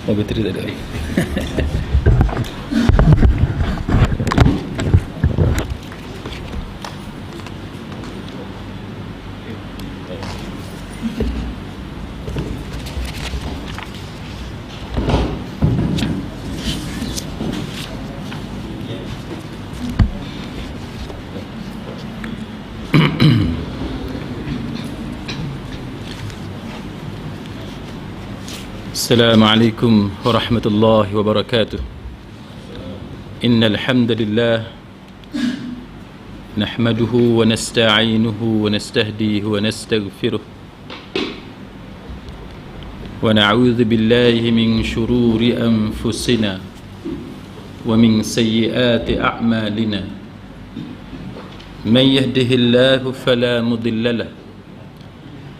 Oh, bateri tak ada. السلام عليكم ورحمة الله وبركاته. إن الحمد لله نحمده ونستعينه ونستهديه ونستغفره ونعوذ بالله من شرور أنفسنا ومن سيئات أعمالنا. من يهده الله فلا مضل له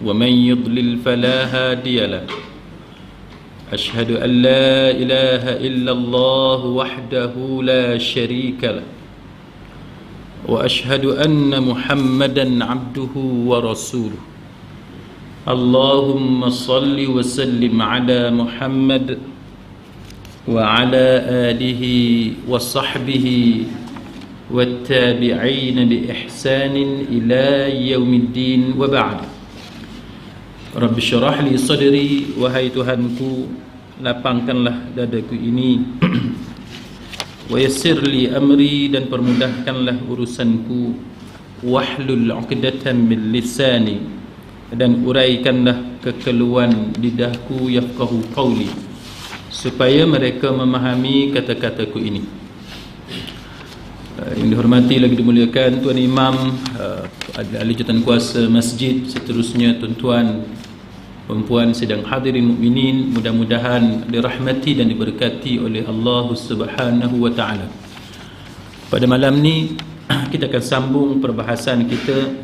ومن يضلل فلا هادي له. أشهد أن لا إله إلا الله وحده لا شريك له وأشهد أن محمدا عبده ورسوله. اللهم صل وسلم على محمد وعلى آله وصحبه والتابعين بإحسان إلى يوم الدين. وبعد. Rabbi syarah li sadri, wahai Tuhanku, lapangkanlah dadaku ini. Wa yassir li amri, dan permudahkanlah urusanku. Wahlul 'uqdatan min lisani, dan uraikanlah kekeluhan lidahku. Yafqahu qawli, supaya mereka memahami kata-kataku ini. Yang dihormati lagi dimuliakan Tuan Imam, ahli jawatan kuasa masjid, seterusnya tuan-tuan, perempuan sedang hadirin mukminin, mudah-mudahan dirahmati dan diberkati oleh Allah Subhanahu wa taala. Pada malam ni kita akan sambung perbahasan kita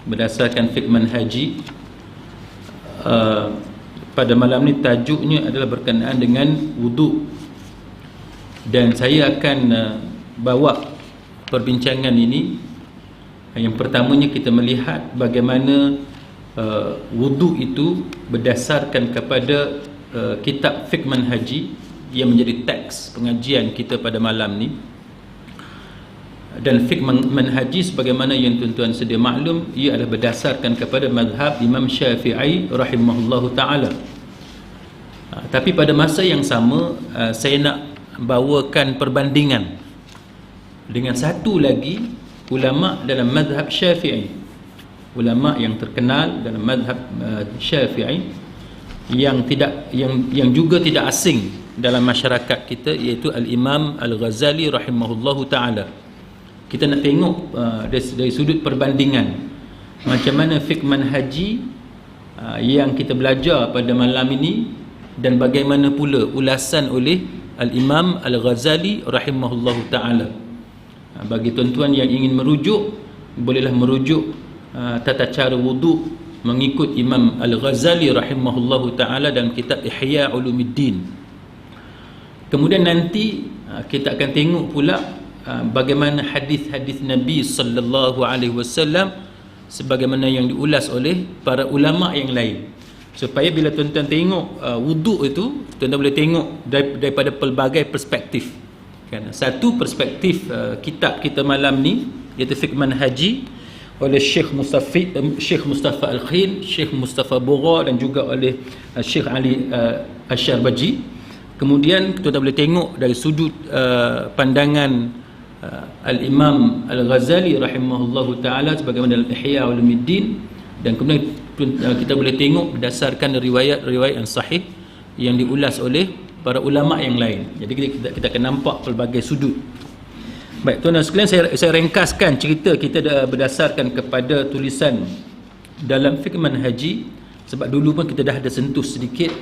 berdasarkan fiqh manhaji. Pada malam ni tajuknya adalah berkenaan dengan wuduk, dan saya akan bawa perbincangan ini. Yang pertamanya kita melihat bagaimana wuduk itu berdasarkan kepada kitab fiqh manhaji yang menjadi teks pengajian kita pada malam ni. Dan fiqh manhaji sebagaimana yang tuan-tuan sedia maklum, ia adalah berdasarkan kepada mazhab Imam Syafi'i rahimahullahu ta'ala. Tapi pada masa yang sama, saya nak bawakan perbandingan dengan satu lagi ulama dalam mazhab Syafi'i, ulama yang terkenal dalam mazhab Syafi'i yang juga tidak asing dalam masyarakat kita, iaitu Al-Imam Al-Ghazali rahimahullahu taala. Kita nak tengok dari sudut perbandingan macam mana fiqh manhaji yang kita belajar pada malam ini, dan bagaimana pula ulasan oleh Al-Imam Al-Ghazali rahimahullahu taala. Bagi tuan-tuan yang ingin merujuk, bolehlah merujuk tata cara wuduk mengikut Imam Al-Ghazali rahimahullahu ta'ala dalam kitab Ihya Ulumuddin. Kemudian nanti kita akan tengok pula bagaimana hadis-hadis Nabi sallallahu alaihi wasallam sebagaimana yang diulas oleh para ulama yang lain, supaya bila tuan-tuan tengok wuduk itu, tuan-tuan boleh tengok daripada pelbagai perspektif. Satu perspektif kitab kita malam ni, iaitu fiqh manhaji oleh Syekh Mustafa Al-Khin, Syekh Mustafa Bora, dan juga oleh Syekh Ali Asy-Syarbaji. Kemudian kita boleh tengok dari sudut pandangan Al-Imam Al-Ghazali rahimahullahu ta'ala sebagaimana dalam Ihya Ulumuddin, dan kemudian kita boleh tengok berdasarkan riwayat-riwayat yang sahih yang diulas oleh para ulama yang lain. Jadi kita akan nampak pelbagai sudut. Baik tuan-tuan sekalian, saya ringkaskan cerita kita berdasarkan kepada tulisan dalam fiqh manhaji, sebab dulu pun kita dah ada sentuh sedikit.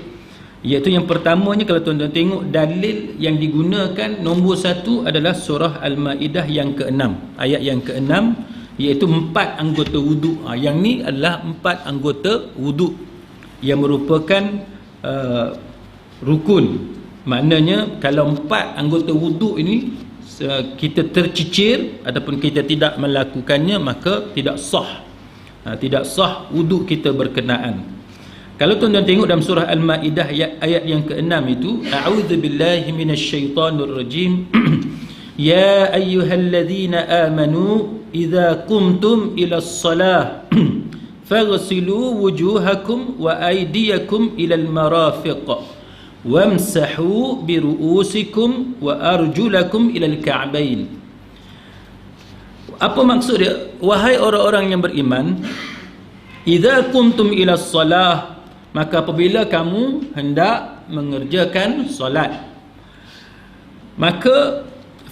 Iaitu yang pertamanya, kalau tuan-tuan tengok dalil yang digunakan, nombor satu adalah surah Al-Maidah yang ke-6, ayat yang ke-6, iaitu 4 anggota wuduk. Yang ni adalah 4 anggota wuduk yang merupakan rukun. Maknanya kalau 4 anggota wuduk ini kita tercicir ataupun kita tidak melakukannya, maka tidak sah wuduk kita berkenaan. Kalau tuan-tuan tengok dalam surah Al-Maidah ayat yang ke-6 itu, a'udzubillahi minasyaitonir rajim. Ya ayyuhalladzina amanu idza qumtum ilas salah faghsilu wujuhakum wa aydiyakum ilal marafiq wamsahu biru'usikum wa arjulakum ilal ka'bain. Apa maksud dia? Wahai orang-orang yang beriman, idza qumtum ilas salah, maka apabila kamu hendak mengerjakan solat, maka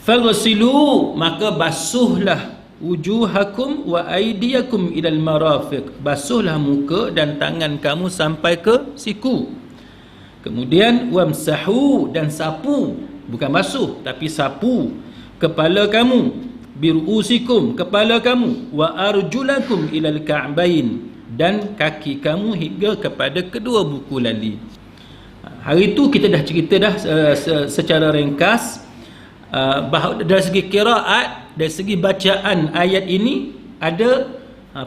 faghsilu, maka basuhlah wujuhakum wa aydiyakum ilal marafiq, basuhlah muka dan tangan kamu sampai ke siku. Kemudian wamsahu, dan sapu, bukan basuh tapi sapu kepala kamu, biruusikum, kepala kamu, wa arjulakum ilal ka'bain, dan kaki kamu hingga kepada kedua buku lali. Hari itu kita dah cerita dah secara ringkas bahawa dari segi qiraat, dari segi bacaan ayat ini ada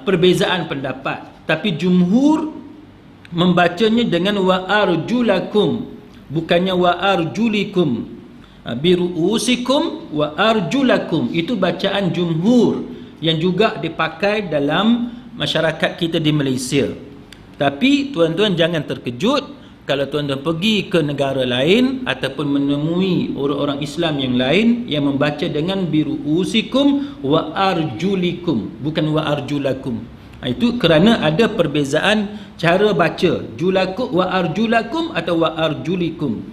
perbezaan pendapat, tapi jumhur membacanya dengan wa arjulakum, bukannya wa arjulikum. Biruusikum wa arjulakum, itu bacaan jumhur yang juga dipakai dalam masyarakat kita di Malaysia. Tapi tuan-tuan jangan terkejut kalau tuan-tuan pergi ke negara lain ataupun menemui orang-orang Islam yang lain yang membaca dengan biruusikum wa arjulikum, bukan wa arjulakum. Itu kerana ada perbezaan cara baca, julakum wa arjulakum atau wa arjulikum.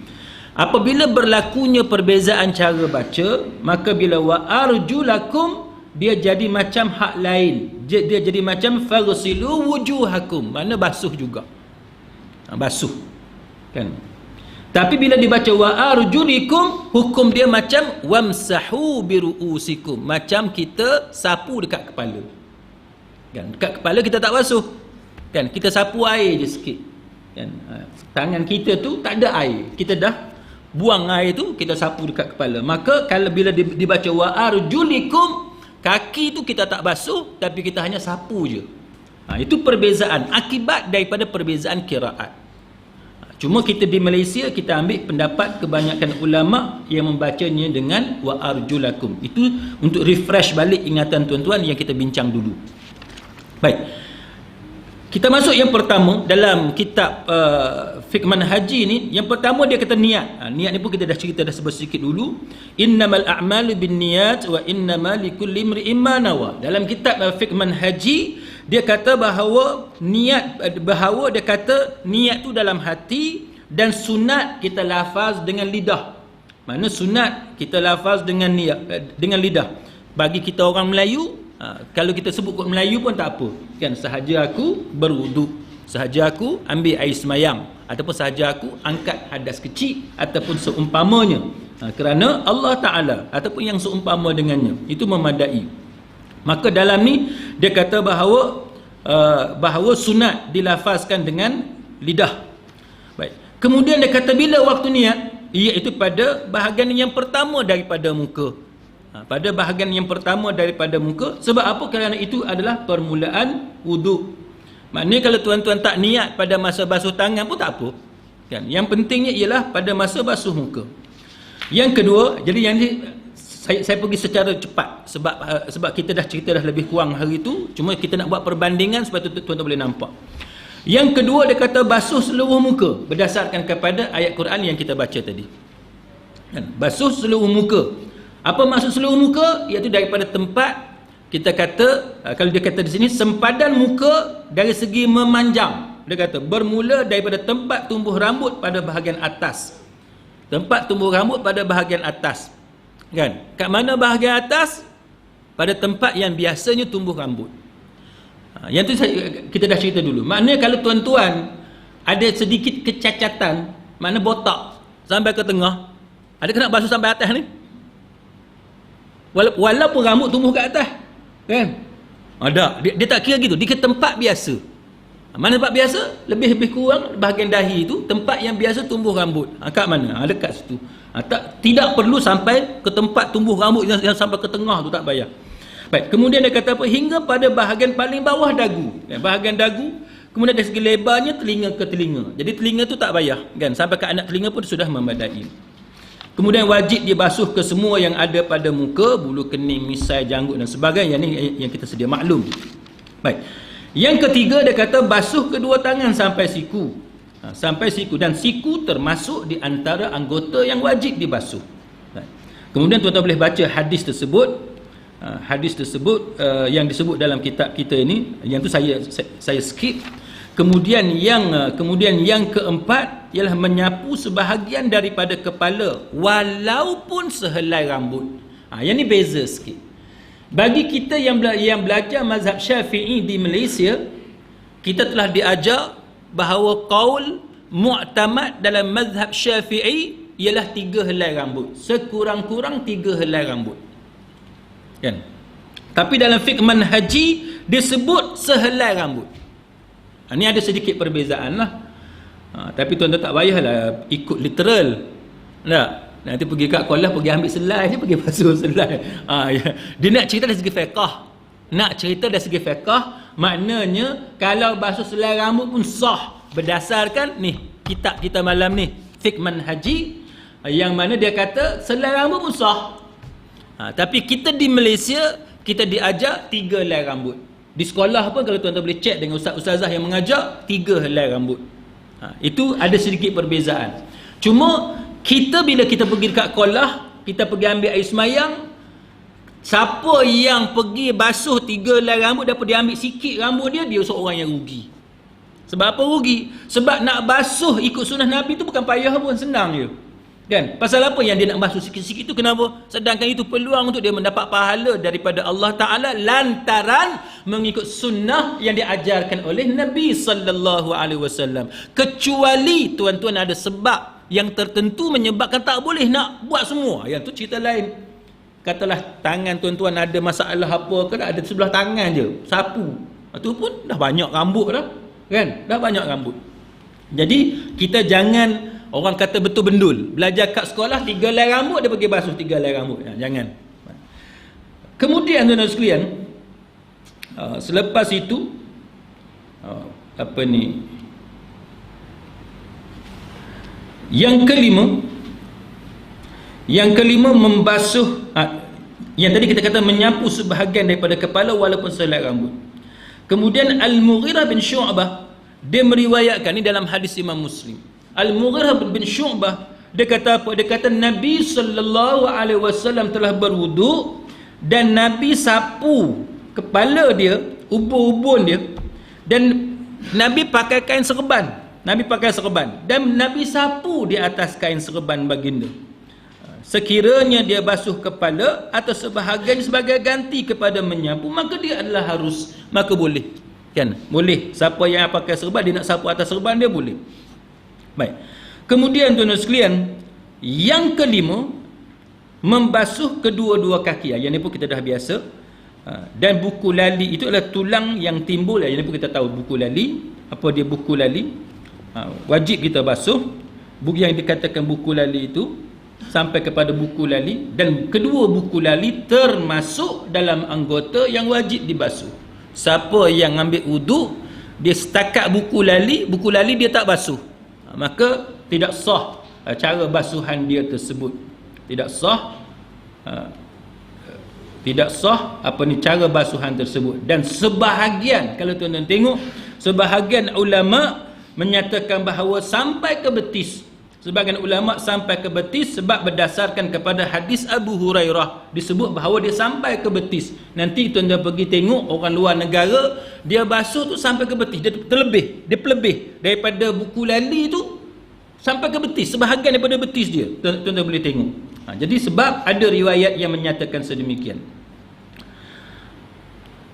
Apabila berlakunya perbezaan cara baca, maka bila wa arjulakum, dia jadi macam hak lain. Dia jadi macam faghsilu wujuhakum, mana basuh juga. Basuh. Kan? Tapi bila dibaca wa arjulikum, hukum dia macam wamsahu biruusikum, macam kita sapu dekat kepala. Kan? Dekat kepala kita tak basuh. Kan? Kita sapu air je sikit. Kan? Tangan kita tu tak ada air. Kita dah buang air tu, kita sapu dekat kepala. Maka kalau bila dibaca wa arjulikum, kaki tu kita tak basuh, tapi kita hanya sapu je. Itu perbezaan akibat daripada perbezaan qiraat. Cuma kita di Malaysia, kita ambil pendapat kebanyakan ulama yang membacanya dengan wa arjulakum. Itu untuk refresh balik ingatan tuan-tuan yang kita bincang dulu. Baik, kita masuk yang pertama dalam kitab fiqh manhaji ni. Yang pertama dia kata niat. Niat ni pun kita dah cerita dah sedikit dulu. Innamal a'malu binniyat wa innamal likulli imri'in ma nawa. Dalam kitab fiqh manhaji dia kata bahawa dia kata niat tu dalam hati, dan sunat kita lafaz dengan lidah. Mana sunat kita lafaz dengan niat, dengan lidah. Bagi kita orang Melayu, kalau kita sebut kot Melayu pun tak apa, kan? Sahaja aku berwuduk, sahaja aku ambil air semayang, ataupun sahaja aku angkat hadas kecil, ataupun seumpamanya, kerana Allah Ta'ala ataupun yang seumpama dengannya, itu memadai. Maka dalam ni dia kata bahawa sunat dilafazkan dengan lidah. Baik. Kemudian dia kata bila waktu niat, iaitu pada bahagian yang pertama daripada muka. Pada bahagian yang pertama daripada muka. Sebab apa? Kerana itu adalah permulaan wuduk. Maknanya kalau tuan-tuan tak niat pada masa basuh tangan pun tak apa, kan? Yang pentingnya ialah pada masa basuh muka. Yang kedua, jadi yang ni saya pergi secara cepat sebab kita dah cerita dah lebih kurang hari itu. Cuma kita nak buat perbandingan supaya tuan-tuan boleh nampak. Yang kedua dia kata basuh seluruh muka berdasarkan kepada ayat Quran yang kita baca tadi. Kan? Basuh seluruh muka. Apa maksud seluruh muka? Iaitu daripada tempat, kita kata, kalau dia kata di sini, sempadan muka dari segi memanjang. Dia kata bermula daripada tempat tumbuh rambut pada bahagian atas. Tempat tumbuh rambut pada bahagian atas. Kan? Kat mana bahagian atas? Pada tempat yang biasanya tumbuh rambut. Yang tu kita dah cerita dulu. Maknanya kalau tuan-tuan ada sedikit kecacatan, makna botak sampai ke tengah, ada kena basuh sampai atas ni? Walaupun rambut tumbuh kat atas, kan? Ada. Dia tak kira gitu. Dia ke tempat biasa. Mana tempat biasa? Lebih kurang bahagian dahi itu tempat yang biasa tumbuh rambut. Kat mana? Dekat situ. Tidak perlu sampai ke tempat tumbuh rambut yang sampai ke tengah tu, tak payah. Baik. Kemudian dia kata apa? Hingga pada bahagian paling bawah dagu. Bahagian dagu. Kemudian dari segi lebarnya telinga ke telinga. Jadi telinga tu tak payah kan, sampai ke anak telinga pun sudah memadai. Kemudian wajib dia basuh ke semua yang ada pada muka, bulu kening, misai, janggut dan sebagainya. Ini yang kita sedia maklum. Baik. Yang ketiga dia kata basuh kedua tangan sampai siku. Sampai siku, dan siku termasuk di antara anggota yang wajib dibasuh. Baik. Kemudian tuan-tuan boleh baca hadis tersebut. Hadis tersebut yang disebut dalam kitab kita ini, yang tu saya skip. Kemudian yang keempat ialah menyapu sebahagian daripada kepala walaupun sehelai rambut. Yang ni beza sikit. Bagi kita yang belajar mazhab Syafi'i di Malaysia, kita telah diajar bahawa qaul mu'tamad dalam mazhab Syafi'i ialah 3 helai rambut. Sekurang-kurang 3 helai rambut. Kan? Tapi dalam fiqh manhaji disebut sehelai rambut. Ini ada sedikit perbezaan lah. Tapi tuan-tuan tak payahlah ikut literal. Tak? Nanti pergi kat kolah, pergi ambil selai, dia pergi basuh selai. Ya. Dia nak cerita dari segi fiqh. Nak cerita dari segi fiqh, maknanya kalau basuh selai rambut pun sah. Berdasarkan ni, kitab kita malam ni, fiqh manhaji, yang mana dia kata selai rambut pun sah. Tapi kita di Malaysia, kita diajar 3 helai rambut. Di sekolah pun kalau tuan-tuan boleh cek dengan ustaz-ustazah yang mengajar, 3 helai rambut. Itu ada sedikit perbezaan. Cuma kita bila kita pergi dekat sekolah, kita pergi ambil air semayang, siapa yang pergi basuh 3 helai rambut dapat dia ambil sikit rambut dia seorang yang rugi. Sebab apa rugi? Sebab nak basuh ikut sunnah Nabi tu bukan payah pun, senang je. Kan? Pasal apa yang dia nak basuh sikit-sikit tu, kenapa? Sedangkan itu peluang untuk dia mendapat pahala daripada Allah Ta'ala lantaran mengikut sunnah yang diajarkan oleh Nabi sallallahu alaihi wasallam. Kecuali tuan-tuan ada sebab yang tertentu menyebabkan tak boleh nak buat semua. Yang tu cerita lain. Katalah tangan tuan-tuan ada masalah apa ke, ada sebelah tangan je, sapu. Itu pun dah banyak rambut dah. Kan? Dah banyak rambut. Jadi kita jangan, orang kata betul bendul, belajar kat sekolah 3 helai rambut dia pergi basuh 3 helai rambut. Jangan. Kemudian tuan-tuan sekalian, selepas itu yang kelima membasuh, yang tadi kita kata menyapu sebahagian daripada kepala walaupun sehelai rambut. Kemudian Al-Mughirah bin Syu'bah, dia meriwayatkan ni dalam hadis Imam Muslim. Al-Mughirah bin Syu'bah, dia kata apa? Dia kata Nabi sallallahu alaihi wasallam telah berwuduk dan Nabi sapu kepala dia, ubun-ubun dia, dan Nabi pakai kain serban. Nabi pakai serban dan Nabi sapu di atas kain serban baginda. Sekiranya dia basuh kepala atau sebahagian sebagai ganti kepada menyapu, maka dia adalah harus, maka boleh. Kan? Boleh. Siapa yang pakai serban, dia nak sapu atas serban, dia boleh. Baik. Kemudian tuan-tuan sekalian, yang kelima membasuh kedua-dua kaki. Yang ni pun kita dah biasa. Dan buku lali itu adalah tulang yang timbul. Yang ni pun kita tahu buku lali. Apa dia buku lali? Wajib kita basuh. Buku yang dikatakan buku lali itu sampai kepada buku lali, dan kedua buku lali termasuk dalam anggota yang wajib dibasuh. Siapa yang ambil wuduk, dia setakat buku lali dia tak basuh, maka tidak sah cara basuhan dia tersebut. Tidak sah cara basuhan tersebut. Dan sebahagian, kalau tuan-tuan tengok, sebahagian ulama menyatakan bahawa sampai ke betis. Sebagian ulama sampai ke betis sebab berdasarkan kepada hadis Abu Hurairah disebut bahawa dia sampai ke betis. Nanti tuan-tuan pergi tengok orang luar negara, dia basuh tu sampai ke betis, dia pelebih daripada buku lali tu sampai ke betis, sebahagian daripada betis dia. Tuan-tuan boleh tengok. Jadi sebab ada riwayat yang menyatakan sedemikian.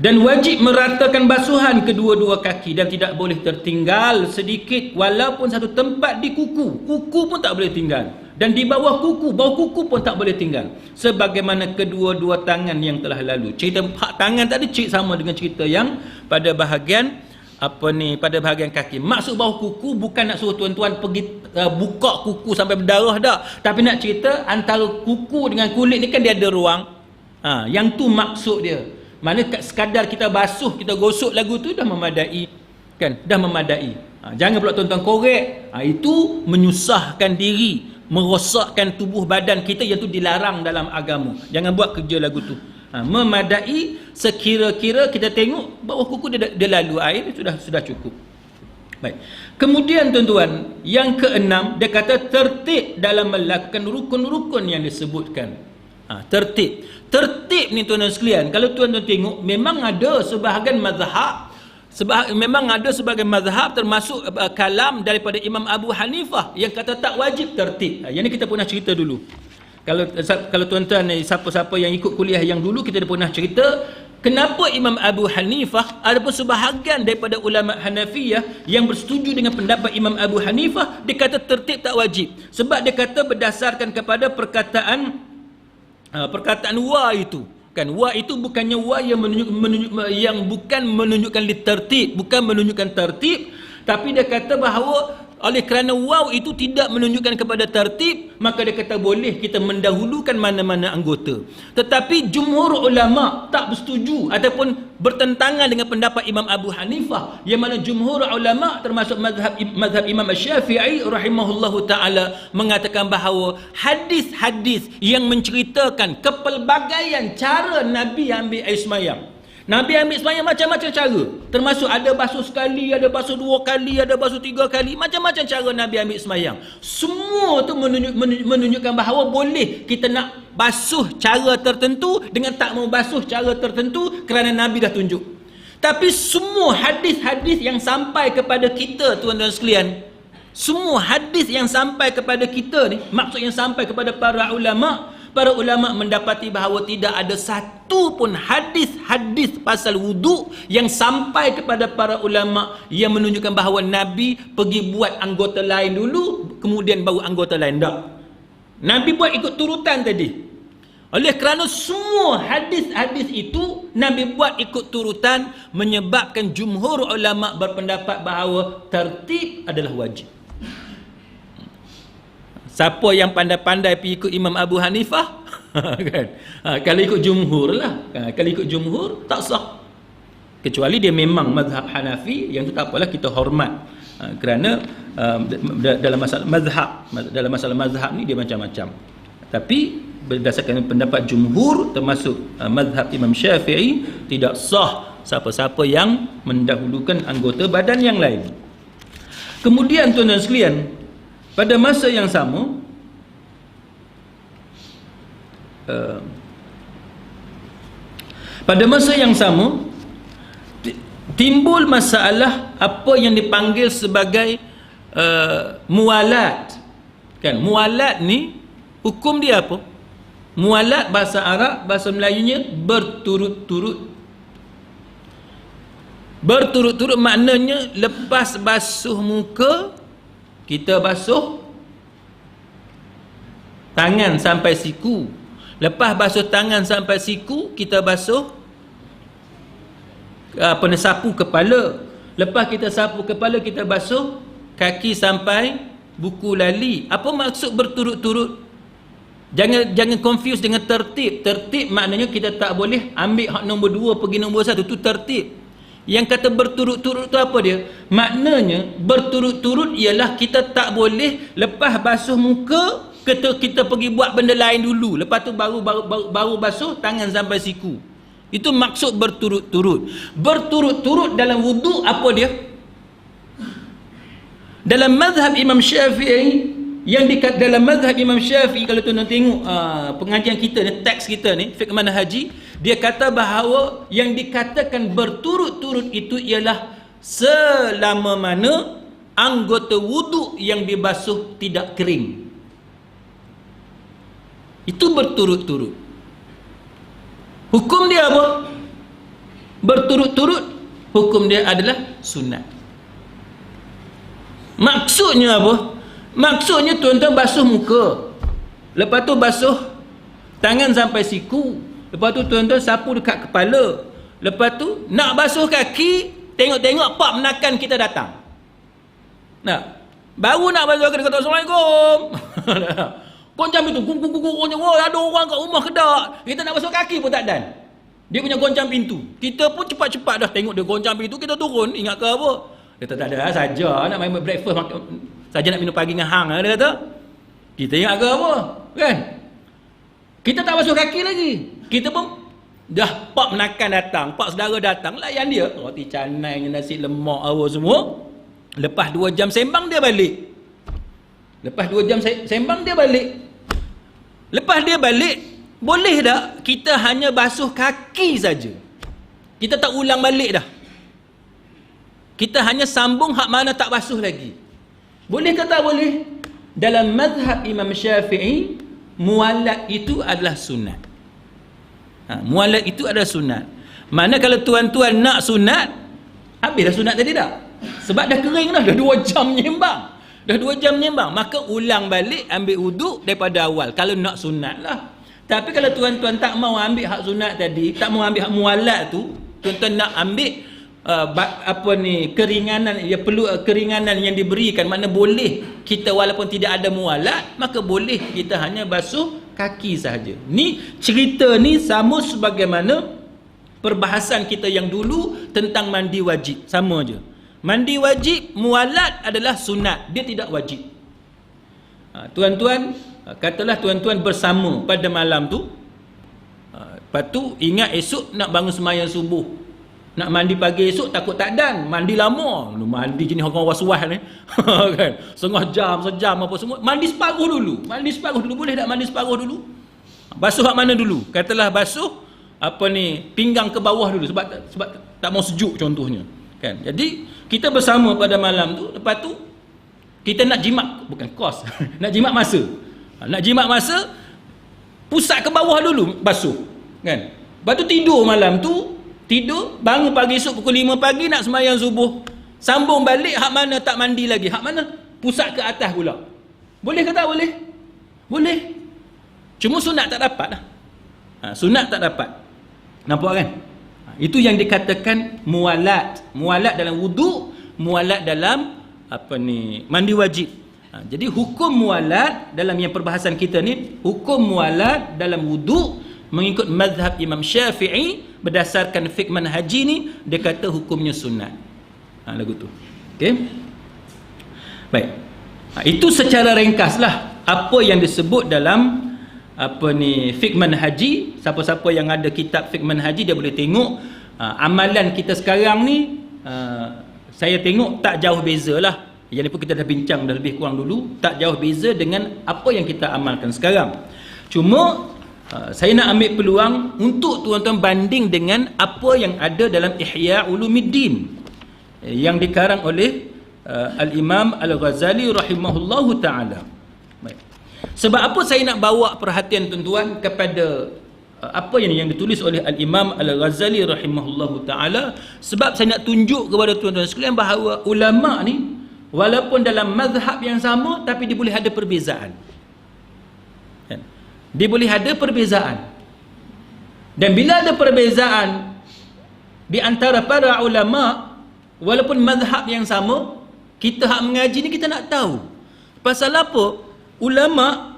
Dan wajib meratakan basuhan kedua-dua kaki dan tidak boleh tertinggal sedikit walaupun satu tempat di kuku. Kuku pun tak boleh tinggal. Dan di bawah kuku pun tak boleh tinggal. Sebagaimana kedua-dua tangan yang telah lalu. Cerita hak tangan tadi sama dengan cerita yang pada bahagian pada bahagian kaki. Maksud bawah kuku bukan nak suruh tuan-tuan pergi buka kuku sampai berdarah dah. Tapi nak cerita antara kuku dengan kulit ni kan dia ada ruang. Yang tu maksud dia. Mana sekadar kita basuh, kita gosok lagu tu dah memadai. kan, dah memadai. Jangan pula tuan-tuan korek. Itu menyusahkan diri, merosakkan tubuh badan kita yang tu dilarang dalam agama. Jangan buat kerja lagu tu. Memadai, sekira-kira kita tengok bawah kuku dia lalu air, sudah cukup. Baik. Kemudian tuan-tuan, yang keenam, dia kata tertib dalam melakukan rukun-rukun yang disebutkan. Tertib ni tuan-tuan sekalian, kalau tuan-tuan tengok, memang ada sebahagian mazhab termasuk kalam daripada Imam Abu Hanifah yang kata tak wajib tertib. Yang ni kita pernah cerita dulu. Kalau tuan-tuan siapa-siapa yang ikut kuliah yang dulu, kita dah pernah cerita kenapa Imam Abu Hanifah, ada pun sebahagian daripada ulama Hanafiyah yang bersetuju dengan pendapat Imam Abu Hanifah, dia kata tertib tak wajib. Sebab dia kata berdasarkan kepada perkataan wa itu. Kan, wa itu bukannya wa yang bukan menunjukkan tertib, bukan menunjukkan tertib, tapi dia kata bahawa oleh kerana waw itu tidak menunjukkan kepada tertib, maka dia kata boleh kita mendahulukan mana-mana anggota. Tetapi jumhur ulama tak bersetuju ataupun bertentangan dengan pendapat Imam Abu Hanifah, yang mana jumhur ulama termasuk mazhab Imam Syafi'i rahimahullahu ta'ala mengatakan bahawa hadis-hadis yang menceritakan kepelbagaian cara Nabi ambil air semayang. Nabi ambil semayang macam-macam cara. Termasuk ada basuh sekali, ada basuh 2 kali, ada basuh 3 kali. Macam-macam cara Nabi ambil semayang. Semua tu menunjukkan bahawa boleh kita nak basuh cara tertentu dengan tak mau basuh cara tertentu kerana Nabi dah tunjuk. Tapi semua hadis-hadis yang sampai kepada kita, tuan-tuan sekalian, semua hadis yang sampai kepada kita ni, maksud yang sampai kepada para ulama mendapati bahawa tidak ada satu pun hadis pasal wuduk yang sampai kepada para ulama yang menunjukkan bahawa Nabi pergi buat anggota lain dulu kemudian baru anggota lain. Tak. Nabi buat ikut turutan tadi. Oleh kerana semua hadis-hadis itu Nabi buat ikut turutan, menyebabkan jumhur ulama berpendapat bahawa tertib adalah wajib. Siapa yang pandai-pandai pergi ikut Imam Abu Hanifah kan? Kalau ikut jumhur lah, kalau ikut jumhur tak sah, kecuali dia memang mazhab Hanafi, yang tu tak apalah, kita hormat. Kerana dalam masalah mazhab ni dia macam-macam. Tapi berdasarkan pendapat jumhur termasuk mazhab Imam Syafi'i, tidak sah siapa-siapa yang mendahulukan anggota badan yang lain. Kemudian tuan-tuan sekalian, pada masa yang sama, timbul masalah apa yang dipanggil sebagai muwalat. Kan, muwalat ni hukum dia apa? Muwalat bahasa Arab, bahasa Melayunya berturut-turut. Berturut-turut maknanya lepas basuh muka kita basuh tangan sampai siku. Lepas basuh tangan sampai siku, kita basuh sapu kepala. Lepas kita sapu kepala, kita basuh kaki sampai buku lali. Apa maksud berturut-turut? Jangan confuse dengan tertib. Tertib maknanya kita tak boleh ambil hak nombor 2 pergi nombor 1, tu tertib. Yang kata berturut-turut tu apa dia? Maknanya berturut-turut ialah kita tak boleh lepas basuh muka kita pergi buat benda lain dulu, lepas tu baru basuh tangan sampai siku. Itu maksud berturut-turut. Berturut-turut dalam wuduk apa dia? Dalam mazhab Imam Syafi'i, dalam mazhab Imam Syafi'i, kalau tuan-tuan tengok pengajian kita ni, teks kita ni, fiqh manhaji, dia kata bahawa yang dikatakan berturut-turut itu ialah selama mana anggota wuduk yang dibasuh tidak kering. Itu berturut-turut. Hukum dia apa? Berturut-turut, hukum dia adalah sunat. Maksudnya apa? Maksudnya tuan-tuan basuh muka, lepas tu basuh tangan sampai siku, lepas tu tuan-tuan sapu dekat kepala, lepas tu nak basuh kaki, tengok-tengok pak menakan kita datang. Nah, baru nak basuh kaki, kata Assalamualaikum. Goncang pintu, goncang, ada orang kat rumah kedak. Kita nak basuh kaki pun tak dan. Dia punya goncang pintu. Kita pun cepat-cepat dah tengok dia goncang pintu, kita turun, ingat ke apa? Kata tak ada saja nak main breakfast saja nak minum pagi dengan hang dia kata. Kita ingat ke apa? Kan? Kita tak basuh kaki lagi. Kita pun dah pak menakan datang, pak saudara datang, layan dia. Roti canai, nasi lemak apa semua. Lepas 2 jam sembang dia balik. Lepas 2 jam sembang dia balik. Lepas dia balik, boleh tak kita hanya basuh kaki saja? Kita tak ulang balik dah. Kita hanya sambung hak mana tak basuh lagi. Boleh ke tak boleh? Dalam mazhab Imam Syafi'i, mualat itu adalah sunat. Mualat itu adalah sunat. Mana kalau tuan-tuan nak sunat, habislah sunat tadi tak? Sebab dah kering dah 2 jam menyembang. Dah 2 jam menyembang, maka ulang balik, ambil wuduk daripada awal. Kalau nak sunat lah. Tapi kalau tuan-tuan tak mau ambil hak sunat tadi, tak mau ambil hak mualat tu, tuan-tuan nak ambil keringanan, ya perlu keringanan yang diberikan, mana boleh kita walaupun tidak ada mualat, maka boleh kita hanya basuh kaki sahaja. Ni cerita ni sama sebagaimana perbahasan kita yang dulu tentang mandi wajib, sama je. Mandi wajib, mualat adalah sunat, dia tidak wajib. Tuan-tuan, katalah tuan-tuan bersama pada malam tu, lepas tu ingat esok nak bangun sembahyang subuh, nak mandi pagi esok takut tak dan, mandi lama, mandi jenis orang was-was ni kan, setengah jam, sejam apa semua, mandi separuh dulu, boleh tak mandi separuh dulu? Basuh hak mana dulu? Katalah basuh pinggang ke bawah dulu, sebab tak mau sejuk contohnya kan. Jadi kita bersama pada malam tu, lepas tu kita nak jimat, bukan kos nak jimat masa, pusat ke bawah dulu basuh kan. Lepas tu tidur malam tu, bangun pagi esok pukul 5 pagi nak sembahyang subuh, sambung balik hak mana tak mandi lagi, hak mana pusat ke atas pula. Boleh ke tak boleh? Boleh. Cuma sunat tak dapat lah. Sunat tak dapat. Nampak kan? Itu yang dikatakan mualat. Mualat dalam wuduk, mualat dalam mandi wajib. Jadi hukum mualat dalam yang perbahasan kita ni, hukum mualat dalam wuduk mengikut mazhab Imam Syafi'i berdasarkan fiqh manhaji ni, dia kata hukumnya sunat. Lagu tu. Okey. Baik. Itu secara ringkaslah apa yang disebut dalam fiqh manhaji. Siapa-siapa yang ada kitab fiqh manhaji dia boleh tengok amalan kita sekarang ni, saya tengok tak jauh bezalah. Yang ni pun kita dah bincang dah lebih kurang dulu, tak jauh beza dengan apa yang kita amalkan sekarang. Cuma saya nak ambil peluang untuk tuan-tuan banding dengan apa yang ada dalam Ihya Ulumuddin yang dikarang oleh Al-Imam Al-Ghazali rahimahullahu ta'ala. Baik. Sebab apa saya nak bawa perhatian tuan-tuan kepada apa yang ditulis oleh Al-Imam Al-Ghazali rahimahullahu ta'ala? Sebab saya nak tunjuk kepada tuan-tuan sekalian bahawa ulama' ni walaupun dalam mazhab yang sama, tapi dia boleh ada perbezaan. Dia boleh ada perbezaan. Dan bila ada perbezaan di antara para ulama, walaupun mazhab yang sama, kita hak mengaji ni kita nak tahu pasal apa ulama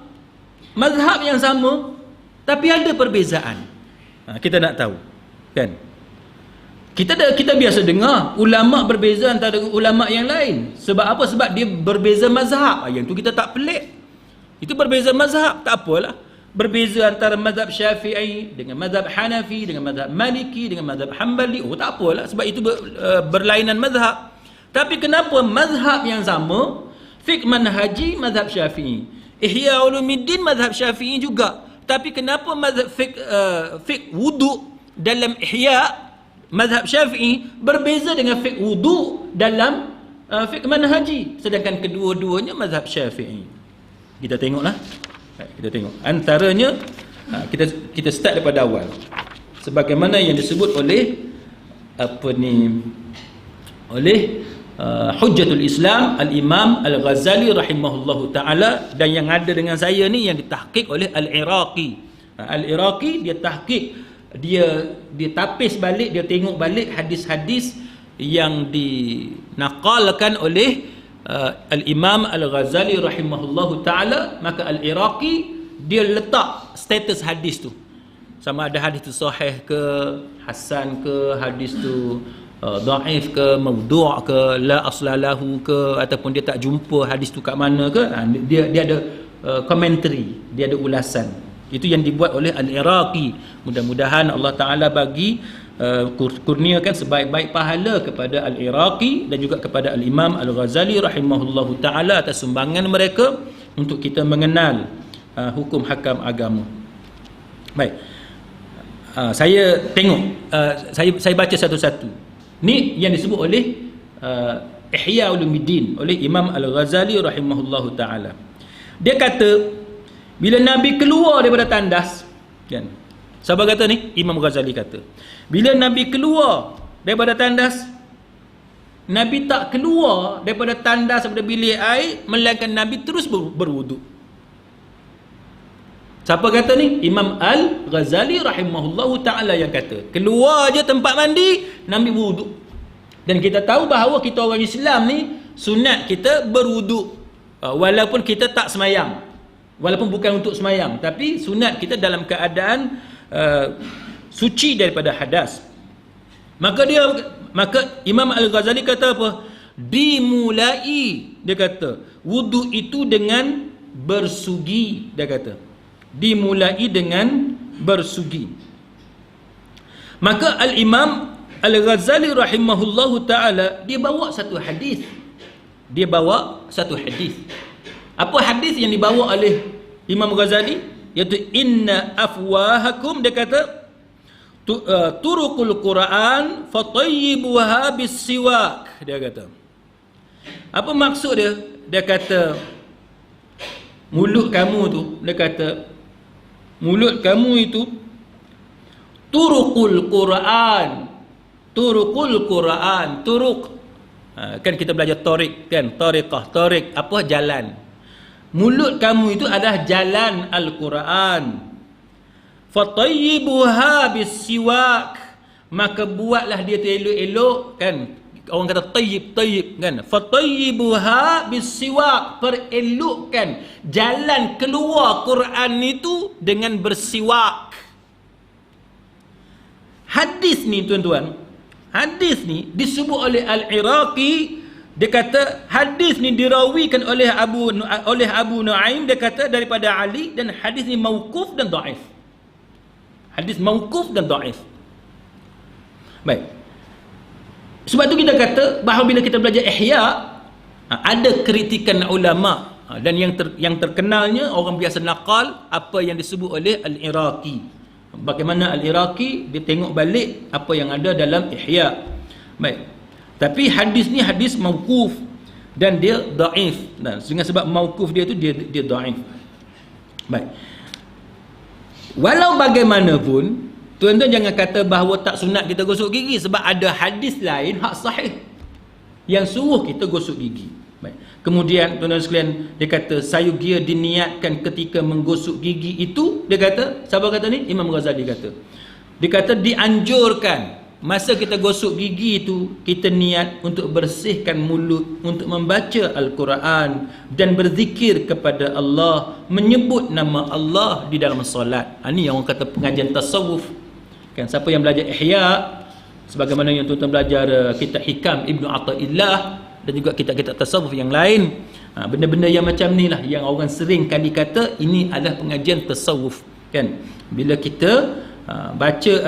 mazhab yang sama tapi ada perbezaan. Kita nak tahu kan. Kita biasa dengar ulama berbeza antara ulama yang lain. Sebab apa? Sebab dia berbeza mazhab. Yang tu kita tak pelik. Itu berbeza mazhab, tak apalah. Berbeza antara mazhab Syafi'i dengan mazhab Hanafi, dengan mazhab Maliki, dengan mazhab Hanbali, tak apalah, sebab itu berlainan mazhab. Tapi kenapa mazhab yang sama, fiqh manhaji mazhab Syafi'i, Ihya Ulumuddin mazhab Syafi'i juga, tapi kenapa mazhab fiqh wudu dalam Ihya mazhab Syafi'i berbeza dengan fiqh wudu dalam fiqh manhaji, sedangkan kedua-duanya mazhab Syafi'i? Kita tengoklah. Kita tengok antaranya, kita start daripada awal sebagaimana yang disebut oleh Hujjatul Islam Al-Imam Al-Ghazali rahimahullahu ta'ala, dan yang ada dengan saya ni yang ditahqiq oleh Al-Iraqi. Al-Iraqi dia tahqiq, dia tapis balik, dia tengok balik hadis-hadis yang dinaqalkan oleh Al-Imam Al-Ghazali rahimahullahu ta'ala. Maka Al-Iraqi dia letak status hadis tu, sama ada hadis tu sahih ke, hasan ke, hadis tu dhaif ke, maudhu' ke, la aslalahu ke, ataupun dia tak jumpa hadis tu kat mana ke, dia ada commentary, dia ada ulasan. Itu yang dibuat oleh Al-Iraqi. Mudah-mudahan Allah Ta'ala bagi kurniakan sebaik-baik pahala kepada Al-Iraqi dan juga kepada Al-Imam Al-Ghazali rahimahullahu ta'ala atas sumbangan mereka untuk kita mengenal hukum hakam agama. Baik, saya tengok, saya baca satu-satu. Ni yang disebut oleh Ihya Ulumuddin oleh Imam Al-Ghazali rahimahullahu ta'ala. Dia kata bila Nabi keluar daripada tandas, kan? Siapa kata ni? Imam Ghazali kata bila Nabi keluar daripada tandas, Nabi tak keluar daripada tandas, daripada bilik air, melainkan Nabi terus berwuduk. Siapa kata ni? Imam Al-Ghazali rahimahullahu ta'ala yang kata keluar je tempat mandi, Nabi berwuduk. Dan kita tahu bahawa kita orang Islam ni sunat kita berwuduk walaupun kita tak semayang, walaupun bukan untuk semayang, tapi sunat kita dalam keadaan suci daripada hadas. Maka Imam Al-Ghazali kata apa? Dimulai, dia kata wuduk itu dengan bersugi. Dia kata dimulai dengan bersugi. Maka Al-Imam Al-Ghazali rahimahullahu ta'ala dia bawa satu hadis. Apa hadis yang dibawa oleh Imam Ghazali? Iaitu inna afwahakum, dia kata turuqul Quran fatayyibuha bis-siwak. Dia kata, apa maksud dia? Dia kata mulut kamu tu, dia kata mulut kamu itu turuqul Quran. Turuq kan kita belajar tariq kan, tariq apa, jalan. Mulut kamu itu adalah jalan Al-Quran. Fatayyibuha bis-siwak, maka buatlah dia elok-elok, kan? Orang kata tayyib kan. Fatayyibuha bis-siwak, perelokkan jalan keluar Quran itu dengan bersiwak. Hadis ni tuan-tuan, hadis ni disebut oleh Al-Iraqi. Dia kata hadis ni dirawikan oleh Abu Nuaim, dia kata daripada Ali, dan hadis ni mauquf dan dhaif. Hadis mauquf dan dhaif. Baik. Sebab tu kita kata bahawa bila kita belajar Ihya, ada kritikan ulama, dan yang terkenalnya orang biasa naqal apa yang disebut oleh Al-Iraqi. Bagaimana Al-Iraqi dia tengok balik apa yang ada dalam Ihya. Baik. Tapi hadis ni hadis mauquf dan dia dhaif. Dan dengan sebab mauquf dia tu dia dhaif. Baik. Walau bagaimanapun, tuan-tuan jangan kata bahawa tak sunat kita gosok gigi, sebab ada hadis lain hak sahih yang suruh kita gosok gigi. Baik. Kemudian tuan-tuan sekalian, dia kata sayugia diniatkan ketika menggosok gigi itu, dia kata, siapa kata ni? Imam Ghazali kata. Dia kata dianjurkan masa kita gosok gigi itu, kita niat untuk bersihkan mulut, untuk membaca Al-Quran dan berzikir kepada Allah, menyebut nama Allah di dalam solat. Ini yang orang kata pengajian tasawuf. Kan, siapa yang belajar Ihya, sebagaimana yang tuan-tuan belajar kitab Hikam Ibnu Athaillah dan juga kitab-kitab tasawuf yang lain, benda-benda yang macam ni lah yang orang sering kali kata ini adalah pengajian tasawuf. Kan, bila kita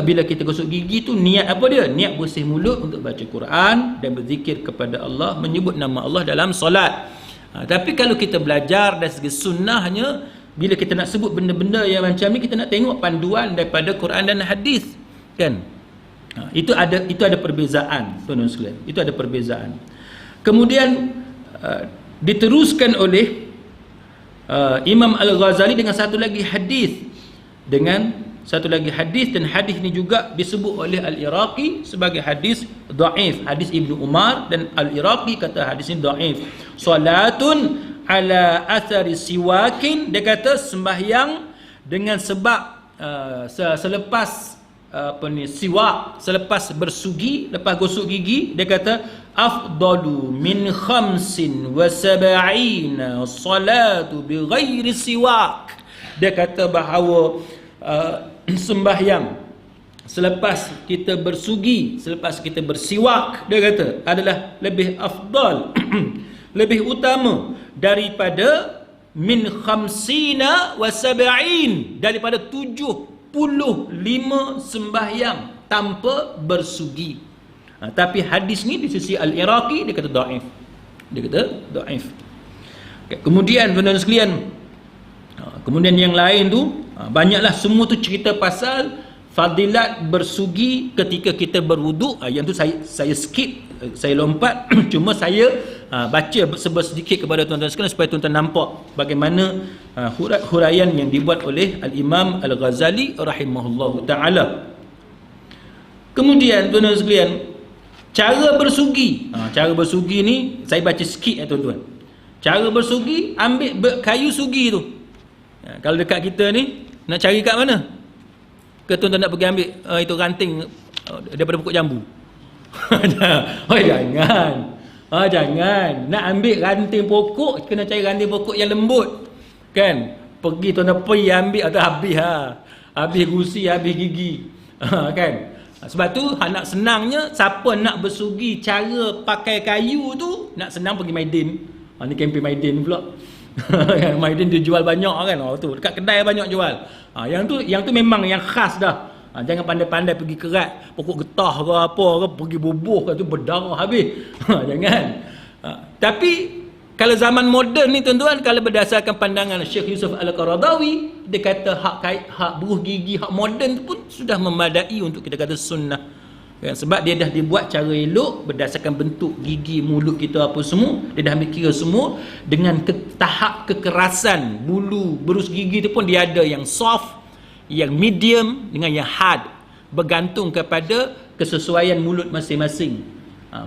bila kita gosok gigi tu, niat apa dia? Niat bersih mulut untuk baca Quran dan berzikir kepada Allah, menyebut nama Allah dalam solat. Tapi kalau kita belajar dari segi sunnahnya, bila kita nak sebut benda-benda yang macam ni, kita nak tengok panduan daripada Quran dan hadis, kan? Itu ada perbezaan, tuan-tuan sekalian. Itu ada perbezaan. Kemudian diteruskan oleh Imam Al-Ghazali dengan satu lagi hadis, dan hadis ni juga disebut oleh Al-Iraqi sebagai hadis dhaif, hadis Ibnu Umar, dan Al-Iraqi kata hadis ni dhaif. Salatun ala athari siwakin, dia kata sembahyang dengan sebab selepas siwak, selepas bersugi, lepas gosok gigi, dia kata afdalu min 75 salatu bighairi siwak. Dia kata bahawa sembahyang selepas kita bersugi, selepas kita bersiwak, dia kata adalah lebih afdal lebih utama daripada min khamsina wa sab'in, daripada 75 sembahyang tanpa bersugi. Tapi hadis ni di sisi Al-Iraqi dia kata dhaif. Dia kata dhaif. Kemudian tuan-tuan sekalian, kemudian yang lain tu banyaklah, semua tu cerita pasal fadilat bersugi ketika kita berwuduk. Yang tu saya skip, saya lompat cuma saya baca sedikit kepada tuan-tuan sekalian supaya tuan-tuan nampak bagaimana huraian yang dibuat oleh Al-Imam Al-Ghazali rahimahullahu ta'ala. Kemudian tuan-tuan sekalian, cara bersugi. Cara bersugi ni saya baca sikit tuan-tuan. Cara bersugi, ambil kayu sugi tu. Kalau dekat kita ni nak cari kat mana? Ke tuan-tuan nak pergi ambil itu ranting daripada pokok jambu? Jangan. Jangan. Nak ambil ranting pokok, kena cari ranting pokok yang lembut. Kan? Pergi tuan-tuan pergi ambil atau habis habis gusi, habis gigi. Kan? Sebab tu nak senangnya, siapa nak bersugi cara pakai kayu tu, nak senang pergi Maidin. Ni kempen Maidin pula. Maidin dia jual banyak kan. Tu dekat kedai banyak jual. Yang tu memang yang khas dah. Jangan pandai-pandai pergi kerat pokok getah ke apa ke, pergi bubuh ke tu berdarah habis. Jangan. Tapi kalau zaman moden ni tuan-tuan, kalau berdasarkan pandangan Syekh Yusuf Al-Qaradawi, dia kata hak buruh gigi, hak moden pun sudah memadai untuk kita kata sunnah. Kan? Sebab dia dah dibuat cara elok berdasarkan bentuk gigi, mulut kita apa semua, dia dah ambil kira semua dengan tahap kekerasan bulu berus gigi tu pun dia ada yang soft, yang medium dengan yang hard, bergantung kepada kesesuaian mulut masing-masing.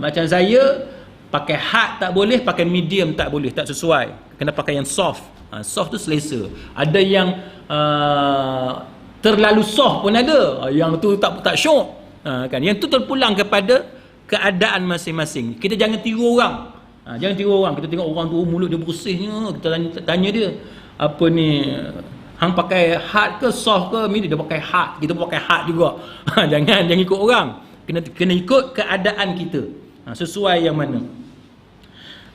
Macam saya pakai hard tak boleh, pakai medium tak boleh, tak sesuai, kena pakai yang soft. Soft tu selesa. Ada yang terlalu soft pun ada, yang tu tak syok. Kan, yang tu terpulang kepada keadaan masing-masing. Kita jangan tiru orang. Jangan tiru orang. Kita tengok orang tu mulut dia bersihnya, kita tanya dia, apa ni, hang pakai hard ke soft ke? Dia pakai hard, kita pun pakai hard juga. Jangan ikut orang. Kena ikut keadaan kita. Sesuai yang mana.